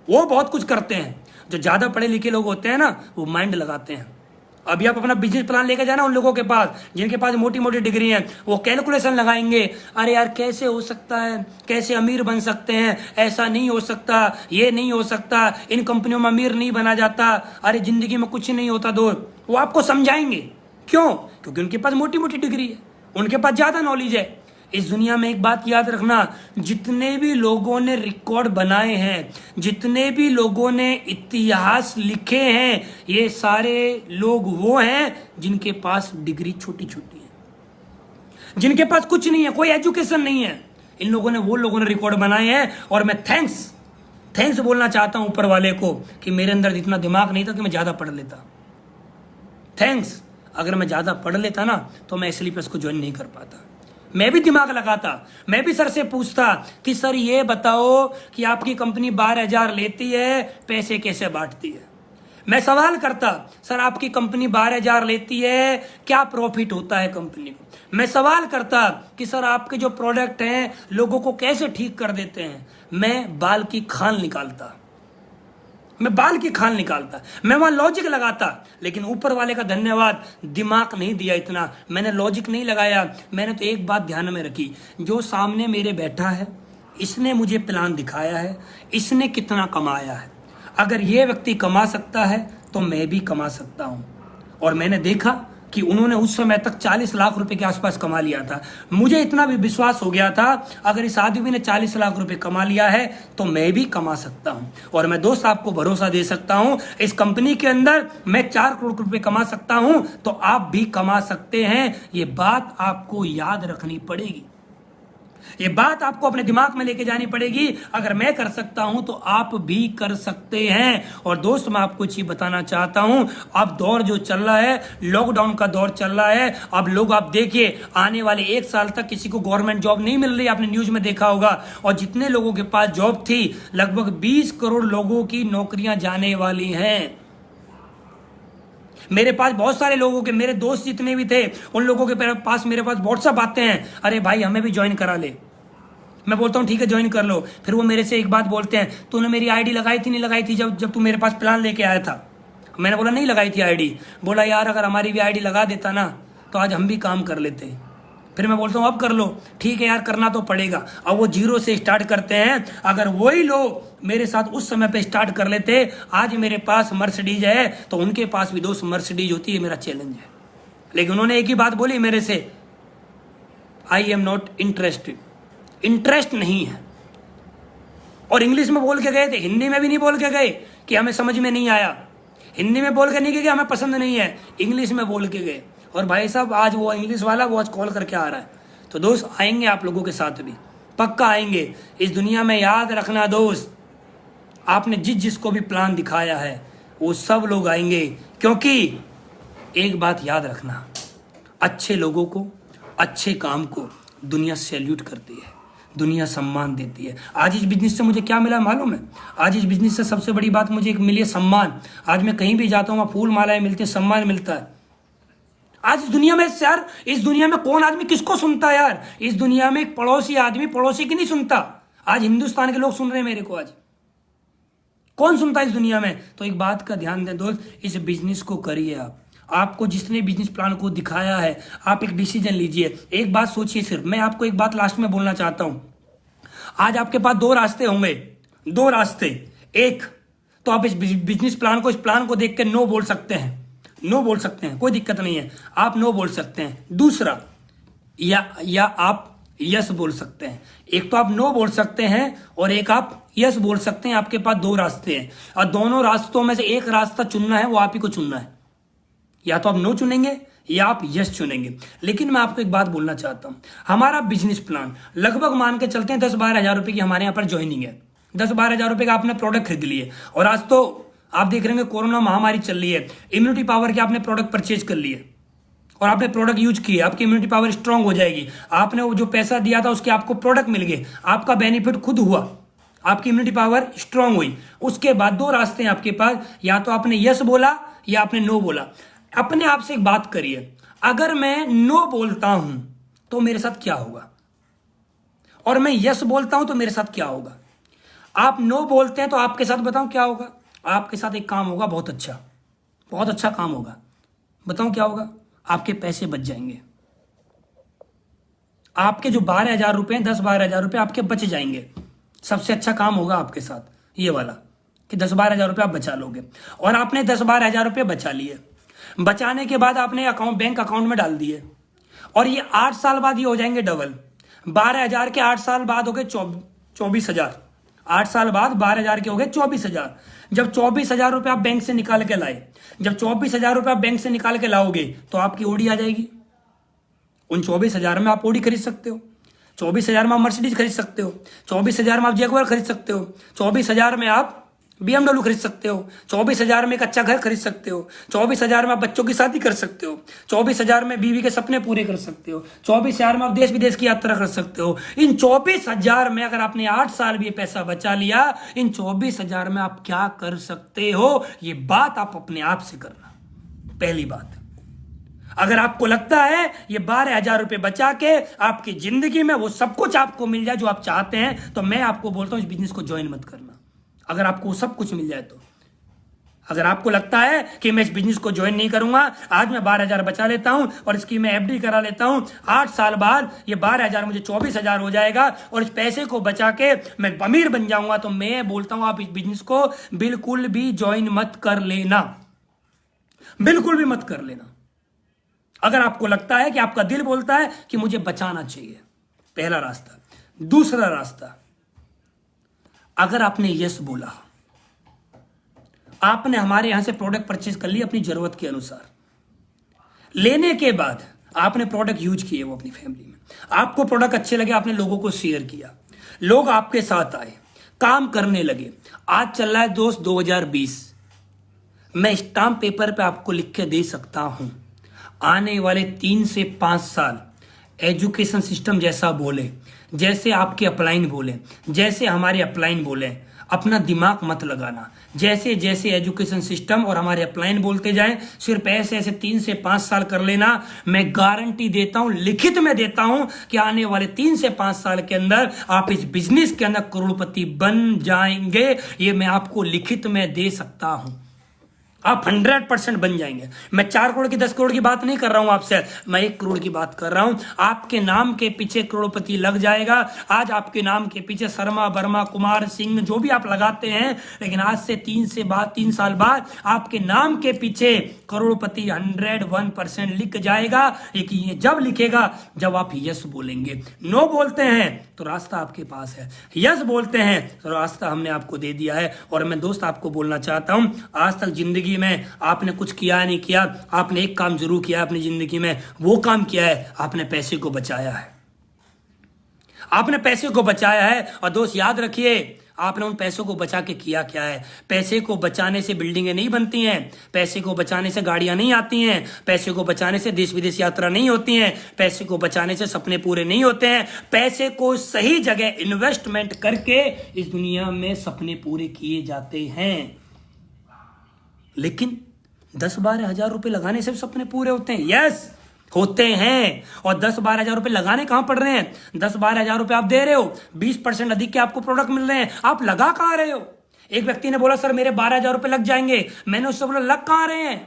वो बहुत कुछ करते हैं। जो ज्यादा पढ़े लिखे लोग होते हैं ना, वो माइंड लगाते हैं। अभी आप अपना बिजनेस प्लान लेकर जाना उन लोगों के पास जिनके पास मोटी मोटी डिग्री है, वो कैलकुलेशन लगाएंगे। अरे यार कैसे हो सकता है, कैसे अमीर बन सकते हैं, ऐसा नहीं हो सकता, ये नहीं हो सकता, इन कंपनियों में अमीर नहीं बना जाता, अरे जिंदगी में कुछ नहीं होता दोस्त। वो आपको समझाएंगे। क्यों? क्योंकि उनके पास मोटी मोटी डिग्री है, उनके पास ज्यादा नॉलेज है। इस दुनिया में एक बात याद रखना, जितने भी लोगों ने रिकॉर्ड बनाए हैं, जितने भी लोगों ने इतिहास लिखे हैं, ये सारे लोग वो हैं जिनके पास डिग्री छोटी छोटी है, जिनके पास कुछ नहीं है, कोई एजुकेशन नहीं है। इन लोगों ने रिकॉर्ड बनाए हैं। और मैं थैंक्स बोलना चाहता हूं ऊपर वाले को कि मेरे अंदर इतना दिमाग नहीं था कि मैं ज्यादा पढ़ लेता। थैंक्स। अगर मैं ज्यादा पढ़ लेता ना तो मैं एसएलपीएस को ज्वाइन नहीं कर पाता। मैं भी दिमाग लगाता, मैं भी सर से पूछता कि सर ये बताओ कि आपकी कंपनी 12,000 लेती है, पैसे कैसे बांटती है। मैं सवाल करता, सर आपकी कंपनी 12,000 लेती है, क्या प्रॉफिट होता है कंपनी को। मैं सवाल करता कि सर आपके जो प्रोडक्ट हैं लोगों को कैसे ठीक कर देते हैं। मैं बाल की खाल निकालता, मैं वहां लॉजिक लगाता। लेकिन ऊपर वाले का धन्यवाद, दिमाग नहीं दिया इतना, मैंने लॉजिक नहीं लगाया। मैंने तो एक बात ध्यान में रखी, जो सामने मेरे बैठा है इसने मुझे प्लान दिखाया है, इसने कितना कमाया है। अगर ये व्यक्ति कमा सकता है तो मैं भी कमा सकता हूं। और मैंने देखा कि उन्होंने उस समय तक 40 लाख रुपए के आसपास कमा लिया था। मुझे इतना भी विश्वास हो गया था, अगर इस आदमी ने 40 लाख रुपए कमा लिया है तो मैं भी कमा सकता हूं। और मैं दोस्त आपको भरोसा दे सकता हूं, इस कंपनी के अंदर मैं 4 करोड़ रुपए कमा सकता हूं, तो आप भी कमा सकते हैं। ये बात आपको याद रखनी पड़ेगी, ये बात आपको अपने दिमाग में लेके जानी पड़ेगी। अगर मैं कर सकता हूं तो आप भी कर सकते हैं। और दोस्त मैं आपको चीज बताना चाहता हूं, अब दौर जो चल रहा है, लॉकडाउन का दौर चल रहा है। अब लोग आप देखिए, आने वाले 1 साल तक किसी को गवर्नमेंट जॉब नहीं मिल रही, आपने न्यूज में देखा होगा। और जितने लोगों के पास जॉब थी, लगभग 20 करोड़ लोगों की नौकरियां जाने वाली हैं। मेरे पास बहुत सारे लोगों के, मेरे दोस्त जितने भी थे, उन लोगों के पास मेरे पास व्हाट्सएप आते हैं, अरे भाई हमें भी ज्वाइन करा ले। मैं बोलता हूँ ठीक है ज्वाइन कर लो। फिर वो मेरे से एक बात बोलते हैं, तूने मेरी आईडी लगाई थी नहीं लगाई थी जब तू मेरे पास प्लान लेके आया था। मैंने बोला नहीं लगाई थी आईडी। बोला यार अगर हमारी भी आईडी लगा देता ना तो आज हम भी काम कर लेते। फिर मैं बोलता हूँ अब कर लो। ठीक है यार करना तो पड़ेगा। अब वो 0 से स्टार्ट करते हैं। अगर वही लोग मेरे साथ उस समय पे स्टार्ट कर लेते, आज मेरे पास मर्सिडीज है तो उनके पास भी 2 मर्सिडीज होती है। मेरा चैलेंज है। लेकिन उन्होंने एक ही बात बोली मेरे से, I am not interested. Interest नहीं है। और इंग्लिश में बोल के गए थे, हिंदी में भी नहीं बोल के गए कि हमें समझ में नहीं आया, हिंदी में बोल के नहीं गए कि हमें पसंद नहीं है, इंग्लिश में बोल के गए। और भाई साहब आज वो इंग्लिश वाला वो आज कॉल करके आ रहा है। तो दोस्त आएंगे आप लोगों के साथ भी, पक्का आएंगे इस दुनिया में। याद रखना दोस्त, आपने जिसको भी प्लान दिखाया है वो सब लोग आएंगे, क्योंकि एक बात याद रखना, अच्छे लोगों को, अच्छे काम को दुनिया सैल्यूट करती है, दुनिया सम्मान देती है। आज इस बिजनेस से मुझे क्या मिला मालूम है? आज इस बिजनेस से सबसे बड़ी बात मुझे एक मिली है, सम्मान। आज मैं कहीं भी जाता हूँ वहाँ फूल मालाएं मिलती है, सम्मान मिलता है। आज इस दुनिया में यार, इस दुनिया में कौन आदमी किसको सुनता है यार? इस दुनिया में एक पड़ोसी आदमी पड़ोसी की नहीं सुनता। आज हिंदुस्तान के लोग सुन रहे हैं मेरे को, आज कौन सुनता है इस दुनिया में? तो एक बात का ध्यान दें दोस्त, इस बिजनेस को करिए आप। आपको जिसने बिजनेस प्लान को दिखाया है, आप एक डिसीजन लीजिए। एक बात सोचिए सिर्फ, मैं आपको एक बात लास्ट में बोलना चाहता हूं। आज आपके पास दो रास्ते होंगे, दो रास्ते। एक तो आप इस बिजनेस प्लान को, इस प्लान को देख के नो बोल सकते हैं, नो बोल सकते हैं, कोई दिक्कत नहीं है, आप नो बोल सकते हैं। दूसरा, या आप यस बोल सकते हैं। एक तो आप नो बोल सकते हैं और एक आप यस बोल सकते हैं। आपके पास दो रास्ते हैं और दोनों रास्तों में से एक रास्ता चुनना है, वो आप ही को चुनना है। या तो आप नो चुनेंगे या आप यस चुनेंगे। लेकिन मैं आपको एक बात बोलना चाहता हूं, हमारा बिजनेस प्लान लगभग मान के चलते हैं 10-12 हजार रुपए की हमारे यहाँ पर ज्वाइनिंग है। 10-12 हजार रुपए का आपने प्रोडक्ट खरीद लिए और आज तो आप देख रहे हैं कोरोना महामारी चल रही है, इम्यूनिटी पावर के आपने प्रोडक्ट परचेज कर लिए और आपने प्रोडक्ट यूज किए, आपकी इम्यूनिटी पावर स्ट्रांग हो जाएगी। आपने वो जो पैसा दिया था उसके आपको प्रोडक्ट मिल गए, आपका बेनिफिट खुद हुआ, आपकी इम्यूनिटी पावर स्ट्रांग हुई। उसके बाद दो रास्ते हैं आपके पास, या तो आपने यस बोला या आपने नो बोला। अपने आप से एक बात करिए, अगर मैं नो बोलता हूं तो मेरे साथ क्या होगा, और मैं यस बोलता हूं तो मेरे साथ क्या होगा? आप नो बोलते हैं तो आपके साथ बताऊं क्या होगा? आपके साथ एक काम होगा, बहुत अच्छा काम होगा। बताऊं क्या होगा? आपके पैसे बच जाएंगे। आपके जो 12,000 रुपए, 10-12 हजार रुपए आपके बच जाएंगे। सबसे अच्छा काम होगा आपके साथ ये वाला कि 10-12 हजार रुपए आप बचा लोगे। और आपने 10-12 हजार रुपए बचा लिए, बचाने के बाद आपने बैंक अकाउंट में डाल दिए और ये 8 साल बाद ये हो जाएंगे डबल। 12,000 के 8 साल बाद हो गए 24,000। 8 साल बाद 12,000 के हो गए 24,000। जब 24,000 रुपए आप बैंक से निकाल के लाए, जब 24,000 रुपए आप बैंक से निकाल के लाओगे तो आपकी ओडी आ जाएगी। उन 24,000 में आप ओडी खरीद सकते हो, 24,000 में आप मर्सिडीज खरीद सकते हो, 24,000 में आप जैगुआर खरीद सकते हो, 24,000 में आप BMW खरीद सकते हो, 24,000 में एक अच्छा घर खरीद सकते हो, 24,000 में आप बच्चों की शादी कर सकते हो, 24,000 में बीवी के सपने पूरे कर सकते हो, 24,000 में आप देश विदेश की यात्रा कर सकते हो। इन 24,000 में अगर आपने 8 साल भी ये पैसा बचा लिया, इन 24,000 में आप क्या कर सकते हो, ये बात आप अपने आप से करना। पहली बात, अगर आपको लगता है ये 12,000 रुपए बचा के आपकी जिंदगी में वो सब कुछ आपको मिल जाए जो आप चाहते हैं, तो मैं आपको बोलता हूं इस बिजनेस को ज्वाइन मत करना। अगर आपको सब कुछ मिल जाए तो, अगर आपको लगता है कि मैं इस बिजनेस को ज्वाइन नहीं करूंगा, आज मैं 12,000 बचा लेता हूं और इसकी मैं एफडी करा लेता हूं, 8 साल बाद ये 12,000 मुझे 24,000 हो जाएगा और इस पैसे को बचा के मैं अमीर बन जाऊंगा, तो मैं बोलता हूं आप इस बिजनेस को बिल्कुल भी ज्वाइन मत कर लेना, बिल्कुल भी मत कर लेना। अगर आपको लगता है कि आपका दिल बोलता है कि मुझे बचाना चाहिए, पहला रास्ता। दूसरा रास्ता, अगर आपने यस बोला, आपने हमारे यहां से प्रोडक्ट परचेज कर लिया अपनी जरूरत के अनुसार, लेने के बाद आपने प्रोडक्ट यूज किए वो अपनी फैमिली में, आपको प्रोडक्ट अच्छे लगे, आपने लोगों को शेयर किया, लोग आपके साथ आए, काम करने लगे। आज चल रहा है दोस्त 2020, मैं स्टाम्प पेपर पे आपको लिख के दे सकता हूं, आने वाले 3 से 5 साल एजुकेशन सिस्टम जैसा बोले, जैसे आपके अपलाइन बोले, जैसे हमारे अपलाइन बोले, अपना दिमाग मत लगाना। जैसे जैसे एजुकेशन सिस्टम और हमारे अपलाइन बोलते जाएं, सिर्फ ऐसे ऐसे 3 से 5 साल कर लेना। मैं गारंटी देता हूं, लिखित में देता हूं कि आने वाले 3 से 5 साल के अंदर आप इस बिजनेस के अंदर करोड़पति बन जाएंगे। ये मैं आपको लिखित में दे सकता हूं। आप 100% बन जाएंगे। मैं 4 करोड़ की 10 करोड़ की बात नहीं कर रहा हूं आपसे, मैं 1 करोड़ की बात कर रहा हूं। आपके नाम के पीछे करोड़पति लग जाएगा। आज आपके नाम के पीछे शर्मा, वर्मा, कुमार, सिंह जो भी आप लगाते हैं, लेकिन आज से 3 साल बाद आपके नाम के पीछे करोड़पति 101% लिख जाएगा। लेकिन ये जब लिखेगा जब आप यस बोलेंगे। नो बोलते हैं तो रास्ता आपके पास है, यस बोलते हैं तो रास्ता हमने आपको दे दिया है। और मैं दोस्त आपको बोलना चाहता हूं, आज तक जिंदगी में आपने कुछ किया नहीं किया, आपने एक काम जरूर किया अपनी जिंदगी में। वो काम किया है, आपने पैसे को बचाया है। आपने पैसे को बचाया है। और दोस्त याद रखिए, आपने उन पैसों को बचा के किया क्या है। पैसे को बचाने से बिल्डिंगें नहीं बनती हैं, पैसे को बचाने से गाड़ियां नहीं आती हैं, पैसे को बचाने से देश विदेश यात्रा नहीं होती हैं, पैसे को बचाने से सपने पूरे नहीं होते हैं। पैसे को सही जगह इन्वेस्टमेंट करके इस दुनिया में सपने पूरे किए जाते हैं। लेकिन 10-12 हजार रुपए लगाने से सपने पूरे होते हैं? यस, होते हैं। और 10-12 हजार रुपए लगाने कहां पड़ रहे हैं? 10-12 हजार रुपए आप दे रहे हो, 20% अधिक के आपको प्रोडक्ट मिल रहे हैं, आप लगा कहां रहे हो? एक व्यक्ति ने बोला सर मेरे 12 हजार रुपए लग जाएंगे। मैंने उससे बोला लग कहां रहे हैं?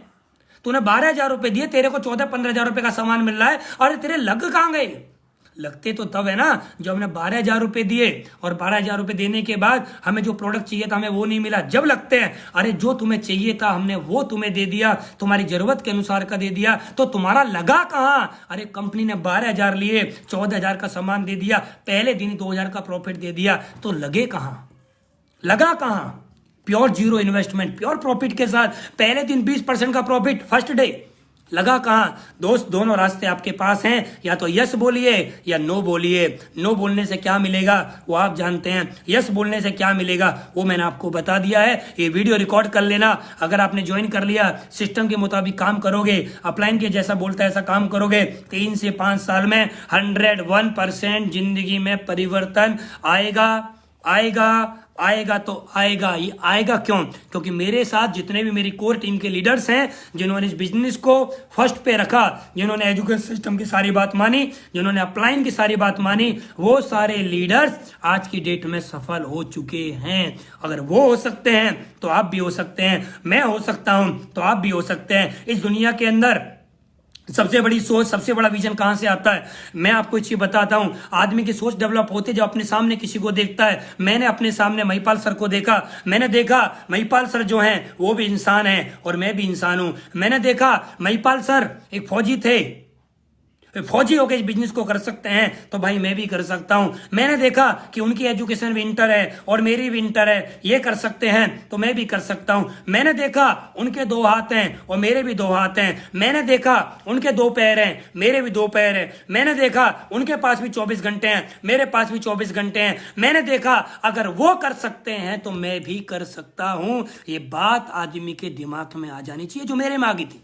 तूने 12 हजार रुपए दिए, तेरे को 14-15 हजार रुपए का सामान मिल रहा है, और तेरे लग कहां गए? लगते तो तब है ना जब हमने 12 हजार रुपए दिए, और 12 हजार रुपए देने के बाद हमें जो प्रोडक्ट चाहिए था हमें वो नहीं मिला। जब लगते हैं अरे जो तुम्हें चाहिए था हमने वो तुम्हें दे दिया, तुम्हारी जरूरत के अनुसार का दे दिया, तो तुम्हारा लगा कहां? अरे कंपनी ने 12 हजार लिए, 14 हजार का सामान दे दिया, पहले दिन 2 हजार का प्रॉफिट दे दिया, तो लगे कहां? लगा कहां? Pure zero investment, pure profit के साथ पहले दिन 20% का प्रॉफिट फर्स्ट डे, लगा कहां? दोस्त दोनों रास्ते आपके पास हैं, या तो यस बोलिए या नो बोलिए। नो बोलने से क्या मिलेगा वो आप जानते हैं, यस बोलने से क्या मिलेगा वो मैंने आपको बता दिया है। ये वीडियो रिकॉर्ड कर लेना। अगर आपने ज्वाइन कर लिया, सिस्टम के मुताबिक काम करोगे, अपलाइन के जैसा बोलता है ऐसा काम करोगे, 3 से 5 साल में 101% जिंदगी में परिवर्तन आएगा। आएगा आएगा तो आएगा ही आएगा। क्यों? क्योंकि मेरे साथ जितने भी मेरी कोर टीम के लीडर्स हैं, जिन्होंने इस बिजनेस को फर्स्ट पे रखा, जिन्होंने एजुकेशन सिस्टम की सारी बात मानी, जिन्होंने अपलाइन की सारी बात मानी, वो सारे लीडर्स आज की डेट में सफल हो चुके हैं। अगर वो हो सकते हैं तो आप भी हो सकते हैं, मैं हो सकता हूं तो आप भी हो सकते हैं। इस दुनिया के अंदर सबसे बड़ी सोच, सबसे बड़ा विजन कहां से आता है? मैं आपको एक चीज बताता हूं। आदमी की सोच डेवलप होती है जब अपने सामने किसी को देखता है। मैंने अपने सामने महिपाल सर को देखा, मैंने देखा महिपाल सर जो हैं वो भी इंसान हैं और मैं भी इंसान हूं। मैंने देखा महिपाल सर एक फौजी थे, फौजी होकर इस बिजनेस को कर सकते हैं, तो भाई मैं भी कर सकता हूं। मैंने देखा कि उनकी एजुकेशन भी इंटर है और मेरी भी इंटर है, ये कर सकते हैं तो मैं भी कर सकता हूं। मैंने देखा उनके 2 हाथ हैं और मेरे भी 2 हाथ हैं। मैंने देखा उनके 2 पैर हैं, मेरे भी 2 पैर हैं। मैंने देखा उनके पास भी 24 घंटे हैं, मेरे पास भी 24 घंटे हैं। मैंने देखा अगर वो कर सकते हैं तो मैं भी कर सकता हूं। ये बात आदमी के दिमाग में आ जानी चाहिए जो मेरे में आ गई थी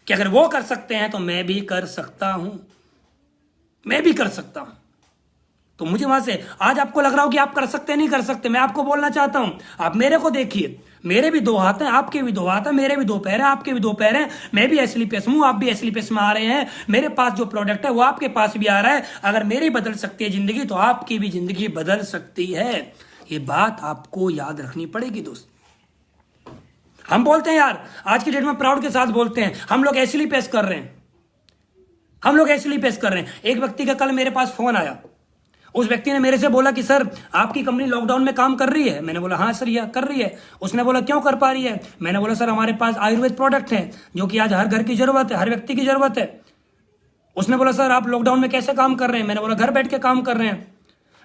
कि अगर वो कर सकते हैं तो मैं भी कर सकता हूं, मैं भी कर सकता हूं। तो मुझे वहां से आज आपको लग रहा हो कि आप कर सकते नहीं कर सकते, मैं आपको बोलना चाहता हूं आप मेरे को देखिए, मेरे भी 2 हाथ हैं, आपके भी 2 हाथ हैं, मेरे भी 2 पैर हैं, आपके भी 2 पैर हैं। मैं भी एसलीपीएस हूं, आप भी एसलीपीएस में आ रहे हैं। मेरे पास जो प्रोडक्ट है वो आपके पास भी आ रहा है। अगर मेरी बदल सकती है जिंदगी तो आपकी भी जिंदगी बदल सकती है। ये बात आपको याद रखनी पड़ेगी दोस्त। हम बोलते हैं यार, आज की डेट में प्राउड के साथ बोलते हैं, हम लोग ऐसे पेश कर रहे हैं, हम लोग ऐसे पेश कर रहे हैं। एक व्यक्ति का कल मेरे पास फोन आया, उस व्यक्ति ने मेरे से बोला कि सर आपकी कंपनी लॉकडाउन में काम कर रही है। मैंने बोला हाँ सर यह कर रही है। उसने बोला क्यों कर पा रही है? मैंने बोला सर हमारे पास आयुर्वेद प्रोडक्ट है जो कि आज हर घर की जरूरत है, हर व्यक्ति की जरूरत है। उसने बोला सर आप लॉकडाउन में कैसे काम कर रहे हैं? मैंने बोला घर बैठ के काम कर रहे हैं।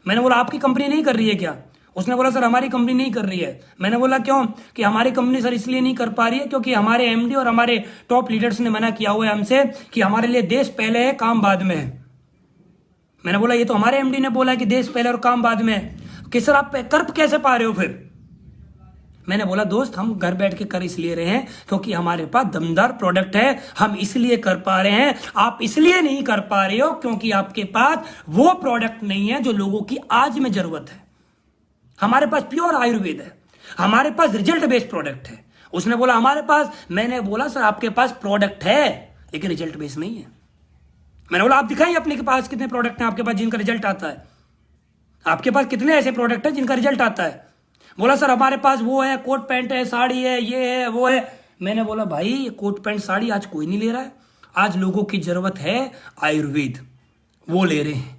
मैंने बोला आपकी कंपनी नहीं कर रही है क्या? उसने बोला सर हमारी कंपनी नहीं कर रही है। मैंने बोला क्यों? कि हमारी कंपनी सर इसलिए नहीं कर पा रही है क्योंकि हमारे एमडी और हमारे टॉप लीडर्स ने मना किया हुआ है हमसे कि हमारे लिए देश पहले है काम बाद में है। मैंने बोला ये तो हमारे एमडी ने बोला है कि देश पहले और काम बाद में है, कि सर आप कर कैसे पा रहे हो फिर? मैंने बोला दोस्त हम घर बैठ के कर इसलिए रहे हैं क्योंकि हमारे पास दमदार प्रोडक्ट है, हम इसलिए कर पा रहे हैं। आप इसलिए नहीं कर पा रहे हो क्योंकि आपके पास वो प्रोडक्ट नहीं है जो लोगों की आज में जरूरत है। हमारे पास प्योर आयुर्वेद है, हमारे पास रिजल्ट बेस्ड प्रोडक्ट है। उसने बोला हमारे पास, मैंने बोला सर आपके पास प्रोडक्ट है लेकिन रिजल्ट बेस्ड नहीं है। मैंने बोला आप दिखाइए अपने के पास कितने प्रोडक्ट हैं आपके पास जिनका रिजल्ट आता है, आपके पास कितने ऐसे प्रोडक्ट हैं जिनका रिजल्ट आता है? बोला सर हमारे पास वो है, कोट पैंट है, साड़ी है, ये है वो है। मैंने बोला भाई ये कोट पैंट साड़ी आज कोई नहीं ले रहा है, आज लोगों की जरूरत है आयुर्वेद, वो ले रहे हैं,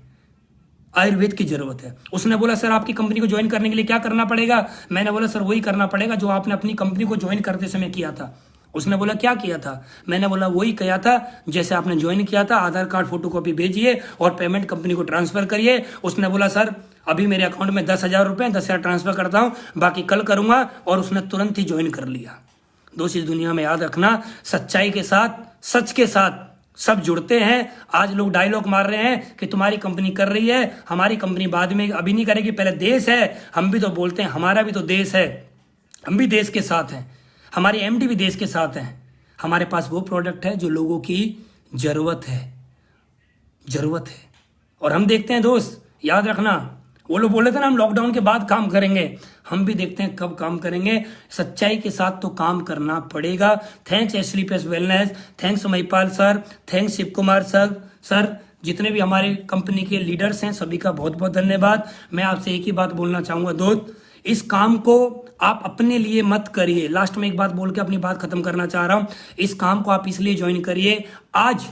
आयुर्वेद की जरूरत है। उसने बोला सर आपकी कंपनी को ज्वाइन करने के लिए क्या करना पड़ेगा? मैंने बोला सर वही करना पड़ेगा जो आपने अपनी कंपनी को ज्वाइन करते समय किया था। उसने बोला क्या किया था? मैंने बोला वही किया था जैसे आपने ज्वाइन किया था, आधार कार्ड फोटोकॉपी भेजिए और पेमेंट कंपनी को ट्रांसफर करिए। उसने बोला सर अभी मेरे अकाउंट में 10,000 रुपए 10,000 ट्रांसफर करता हूं, बाकी कल करूंगा, और उसने तुरंत ही ज्वाइन कर लिया। दोस्त इस दुनिया में याद रखना, सच्चाई के साथ, सच के साथ सब जुड़ते हैं। आज लोग डायलॉग मार रहे हैं कि तुम्हारी कंपनी कर रही है, हमारी कंपनी बाद में, अभी नहीं करेगी, पहले देश है। हम भी तो बोलते हैं हमारा भी तो देश है, हम भी देश के साथ हैं, हमारी एमडी भी देश के साथ हैं। हमारे पास वो प्रोडक्ट है जो लोगों की जरूरत है, जरूरत है। और हम देखते हैं दोस्त, याद रखना, वो लोग बोल रहे थे ना हम लॉकडाउन के बाद काम करेंगे, हम भी देखते हैं कब काम करेंगे। सच्चाई के साथ तो काम करना पड़ेगा। Thanks SLPS wellness, thanks Mahipal sir, thanks Shiv Kumar sir, जितने भी हमारे कंपनी के लीडर्स हैं सभी का बहुत बहुत धन्यवाद। मैं आपसे एक ही बात बोलना चाहूंगा दोस्त, इस काम को आप अपने लिए मत करिए। लास्ट में एक बात बोल के अपनी बात खत्म करना चाह रहा हूं, इस काम को आप इसलिए ज्वाइन करिए, आज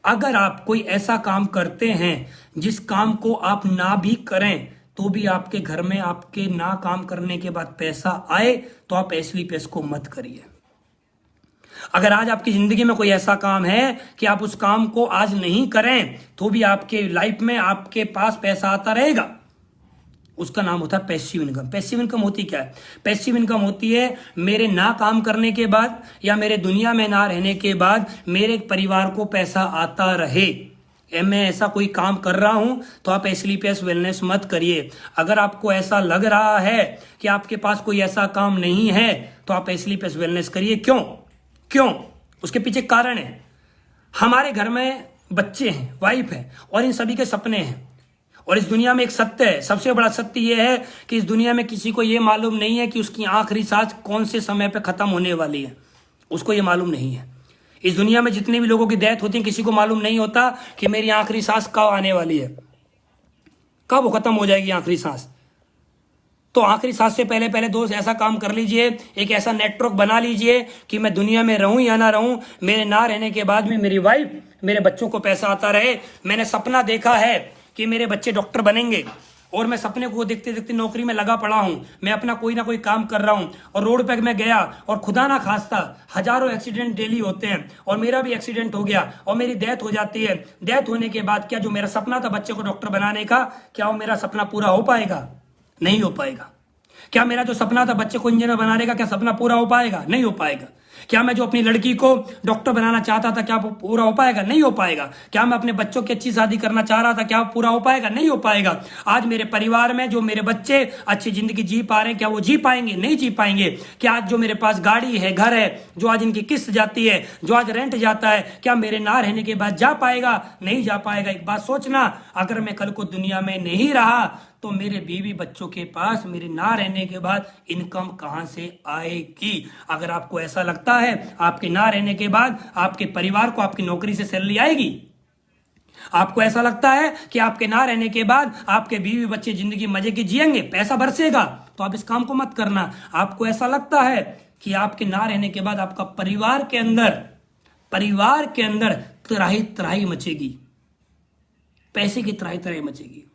अगर आप कोई ऐसा काम करते हैं जिस काम को आप ना भी करें तो भी आपके घर में आपके ना काम करने के बाद पैसा आए, तो आप एसलीपीएस को मत करिए। अगर आज आपकी जिंदगी में कोई ऐसा काम है कि आप उस काम को आज नहीं करें तो भी आपके लाइफ में आपके पास पैसा आता रहेगा, उसका नाम होता है पैसिव इनकम। पैसिव इनकम होती क्या है? पैसिव इनकम होती है मेरे ना काम करने के बाद या मेरे दुनिया में ना रहने के बाद मेरे परिवार को पैसा आता रहे। मैं ऐसा कोई काम कर रहा हूं तो आप एसलीपीएस वेलनेस मत करिए। अगर आपको ऐसा लग रहा है कि आपके पास कोई ऐसा काम नहीं है तो आप एसलीपीएस वेलनेस करिए। क्यों? उसके पीछे कारण है। हमारे घर में बच्चे हैं, वाइफ है, और इन सभी के सपने हैं। और इस दुनिया में एक सत्य है, सबसे बड़ा सत्य यह है कि इस दुनिया में किसी को यह मालूम नहीं है कि उसकी आखिरी सांस कौन से समय पे खत्म होने वाली है, उसको यह मालूम नहीं है। इस दुनिया में जितने भी लोगों की डेथ होती है किसी को मालूम नहीं होता कि मेरी आखिरी सांस कब आने वाली है, कब वो खत्म हो जाएगी आखिरी सांस। तो आखिरी सांस से पहले पहले दोस्त ऐसा काम कर लीजिए, एक ऐसा नेटवर्क बना लीजिए कि मैं दुनिया में रहूं या ना रहूं, मेरे ना रहने के बाद भी मेरी वाइफ, मेरे बच्चों को पैसा आता रहे। मैंने सपना देखा है कि मेरे बच्चे डॉक्टर बनेंगे और मैं सपने को देखते देखते नौकरी में लगा पड़ा हूं, मैं अपना कोई ना कोई काम कर रहा हूं और रोड पे मैं गया और खुदा ना खास्ता हजारों एक्सीडेंट डेली होते हैं और मेरा भी एक्सीडेंट हो गया और मेरी डेथ हो जाती है। डेथ होने के बाद क्या जो मेरा सपना था बच्चे को डॉक्टर बनाने का, क्या वो मेरा सपना पूरा हो पाएगा? नहीं हो पाएगा। क्या मेरा जो सपना था बच्चे को इंजीनियर बनाने का, क्या सपना पूरा हो पाएगा? नहीं हो पाएगा। क्या मैं जो अपनी लड़की को डॉक्टर बनाना चाहता था क्या वो पूरा हो पाएगा? नहीं हो पाएगा। क्या मैं अपने बच्चों की अच्छी शादी करना चाह रहा था क्या वो पूरा हो पाएगा? नहीं हो पाएगा। आज मेरे परिवार में जो मेरे बच्चे अच्छी जिंदगी जी पा रहे हैं क्या वो जी पाएंगे? नहीं जी पाएंगे। क्या आज जो मेरे पास गाड़ी है, घर है, जो आज इनकी किस्त जाती है, जो आज रेंट जाता है, क्या मेरे ना रहने के बाद जा पाएगा? नहीं जा पाएगा। एक बात सोचना, अगर मैं कल को दुनिया में नहीं रहा तो मेरे बीवी बच्चों के पास मेरे ना रहने के बाद इनकम कहां से आएगी? अगर आपको ऐसा लगता है आपके ना रहने के बाद आपके परिवार को आपकी नौकरी से सैलरी आएगी, आपको ऐसा लगता है कि आपके ना रहने के बाद आपके बीवी बच्चे जिंदगी मजे की जिएंगे, पैसा बरसेगा, तो आप इस काम को मत करना। आपको ऐसा लगता है कि आपके ना रहने के बाद आपका परिवार के अंदर त्राही त्राही मचेगी, पैसे की त्राही त्राही मचेगी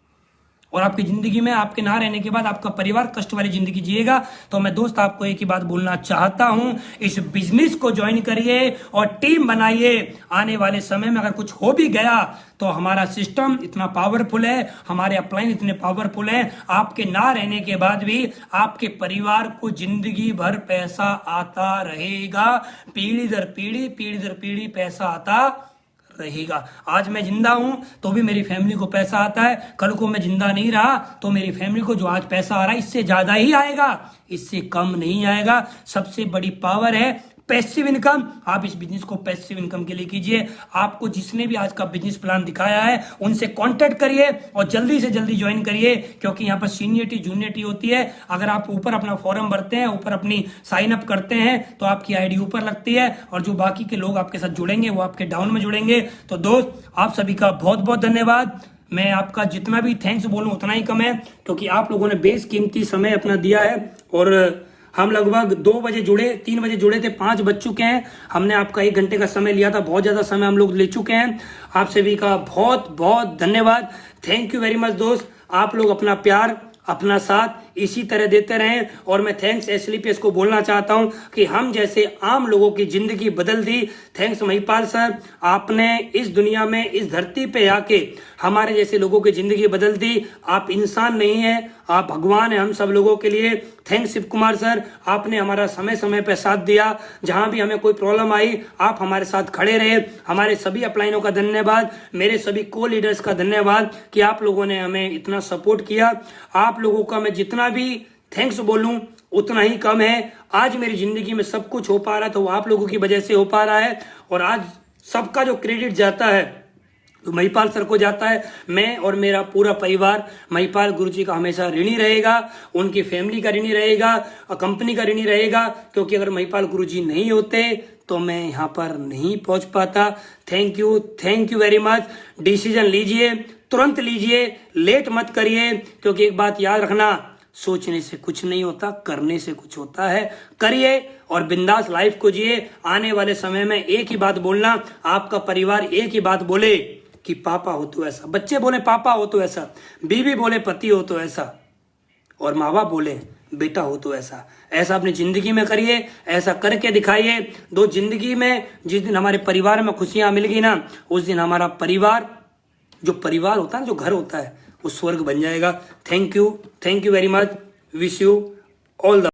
और आपकी जिंदगी में आपके ना रहने के बाद आपका परिवार कष्ट वाली जिंदगी जिएगा, तो मैं दोस्त आपको एक ही बात बोलना चाहता हूं, इस बिजनेस को ज्वाइन करिए और टीम बनाइए। आने वाले समय में अगर कुछ हो भी गया तो हमारा सिस्टम इतना पावरफुल है, हमारे अपलाइन इतने पावरफुल हैं, आपके ना रहने के बाद भी आपके परिवार को जिंदगी भर पैसा आता रहेगा। पीढ़ी दर पीढ़ी पैसा आता रहेगा। आज मैं जिंदा हूं तो भी मेरी फैमिली को पैसा आता है, कल को मैं जिंदा नहीं रहा तो मेरी फैमिली को जो आज पैसा आ रहा है इससे ज्यादा ही आएगा, इससे कम नहीं आएगा। सबसे बड़ी पावर है पैसिव इनकम। आप इस बिजनेस को पैसिव इनकम के लिए कीजिए। आपको जिसने भी आज का बिजनेस प्लान दिखाया है उनसे कांटेक्ट करिए और जल्दी से जल्दी ज्वाइन करिए, क्योंकि यहाँ पर सीनियरिटी जूनियरिटी होती है। अगर आप ऊपर अपना फॉर्म भरते हैं, ऊपर अपनी साइन अप करते हैं तो आपकी आईडी ऊपर लगती है और जो बाकी के लोग आपके साथ जुड़ेंगे वो आपके डाउन में जुड़ेंगे। तो दोस्त आप सभी का बहुत बहुत धन्यवाद। मैं आपका जितना भी थैंक्स बोलूं उतना ही कम है, क्योंकि आप लोगों ने बेशकीमती समय अपना दिया है और हम लगभग 2 बजे जुड़े, 3 बजे जुड़े थे, 5 बज चुके हैं। हमने आपका 1 घंटे का समय लिया था, बहुत ज़्यादा समय हम लोग ले चुके हैं। आप सभी का बहुत बहुत धन्यवाद। थैंक यू वेरी मच दोस्त। आप लोग अपना प्यार, अपना साथ इसी तरह देते रहें। और मैं थैंक्स एसलीपीएस को बोलना चाहता हूं कि हम जैसे आम लोगों की जिंदगी बदल दी। थैंक्स महिपाल सर, आपने इस दुनिया में, इस धरती पे आके हमारे जैसे लोगों की जिंदगी बदल दी। आप इंसान नहीं है, आप भगवान हैं हम सब लोगों के लिए। थैंक्स शिव कुमार सर, आपने हमारा समय समय पे साथ दिया। जहां भी हमें कोई प्रॉब्लम आई, आप हमारे साथ खड़े रहे। हमारे सभी अपलाइनों का धन्यवाद, मेरे सभी को लीडर्स का धन्यवाद कि आप लोगों ने हमें इतना सपोर्ट किया। आप लोगों का मैं जितना भी थैंक्स बोलूं उतना ही कम है। आज मेरी जिंदगी में सब कुछ हो पा रहा है तो वो आप लोगों की वजह से हो पा रहा है। और आज सबका जो क्रेडिट जाता है तो महिपाल सर को जाता है। मैं और मेरा पूरा परिवार महिपाल गुरुजी का हमेशा ऋणी रहेगा, उनकी फैमिली का ऋणी रहेगा, कंपनी का ऋणी रहेगा। क्योंकि अगर महिपाल गुरुजी नहीं होते तो मैं यहाँ पर नहीं पहुंच पाता। Thank you very much. Decision लीजिए, तुरंत लीजिए, लेट मत करिए। क्योंकि एक बात याद रखना, सोचने से कुछ नहीं होता, करने से कुछ होता है। करिए और बिंदास लाइफ को जिए। आने वाले समय में एक ही बात बोलना, आपका परिवार एक ही बात बोले कि पापा हो तो ऐसा, बच्चे बोले पापा हो तो ऐसा, बीवी बोले पति हो तो ऐसा, और माँ बाप बोले बेटा हो तो ऐसा। ऐसा अपनी जिंदगी में करिए, ऐसा करके दिखाइए। दो जिंदगी में जिस दिन हमारे परिवार में खुशियां मिल गई ना, उस दिन हमारा परिवार, जो परिवार होता है, जो घर होता है, वो स्वर्ग बन जाएगा। Thank you very much. Wish you all the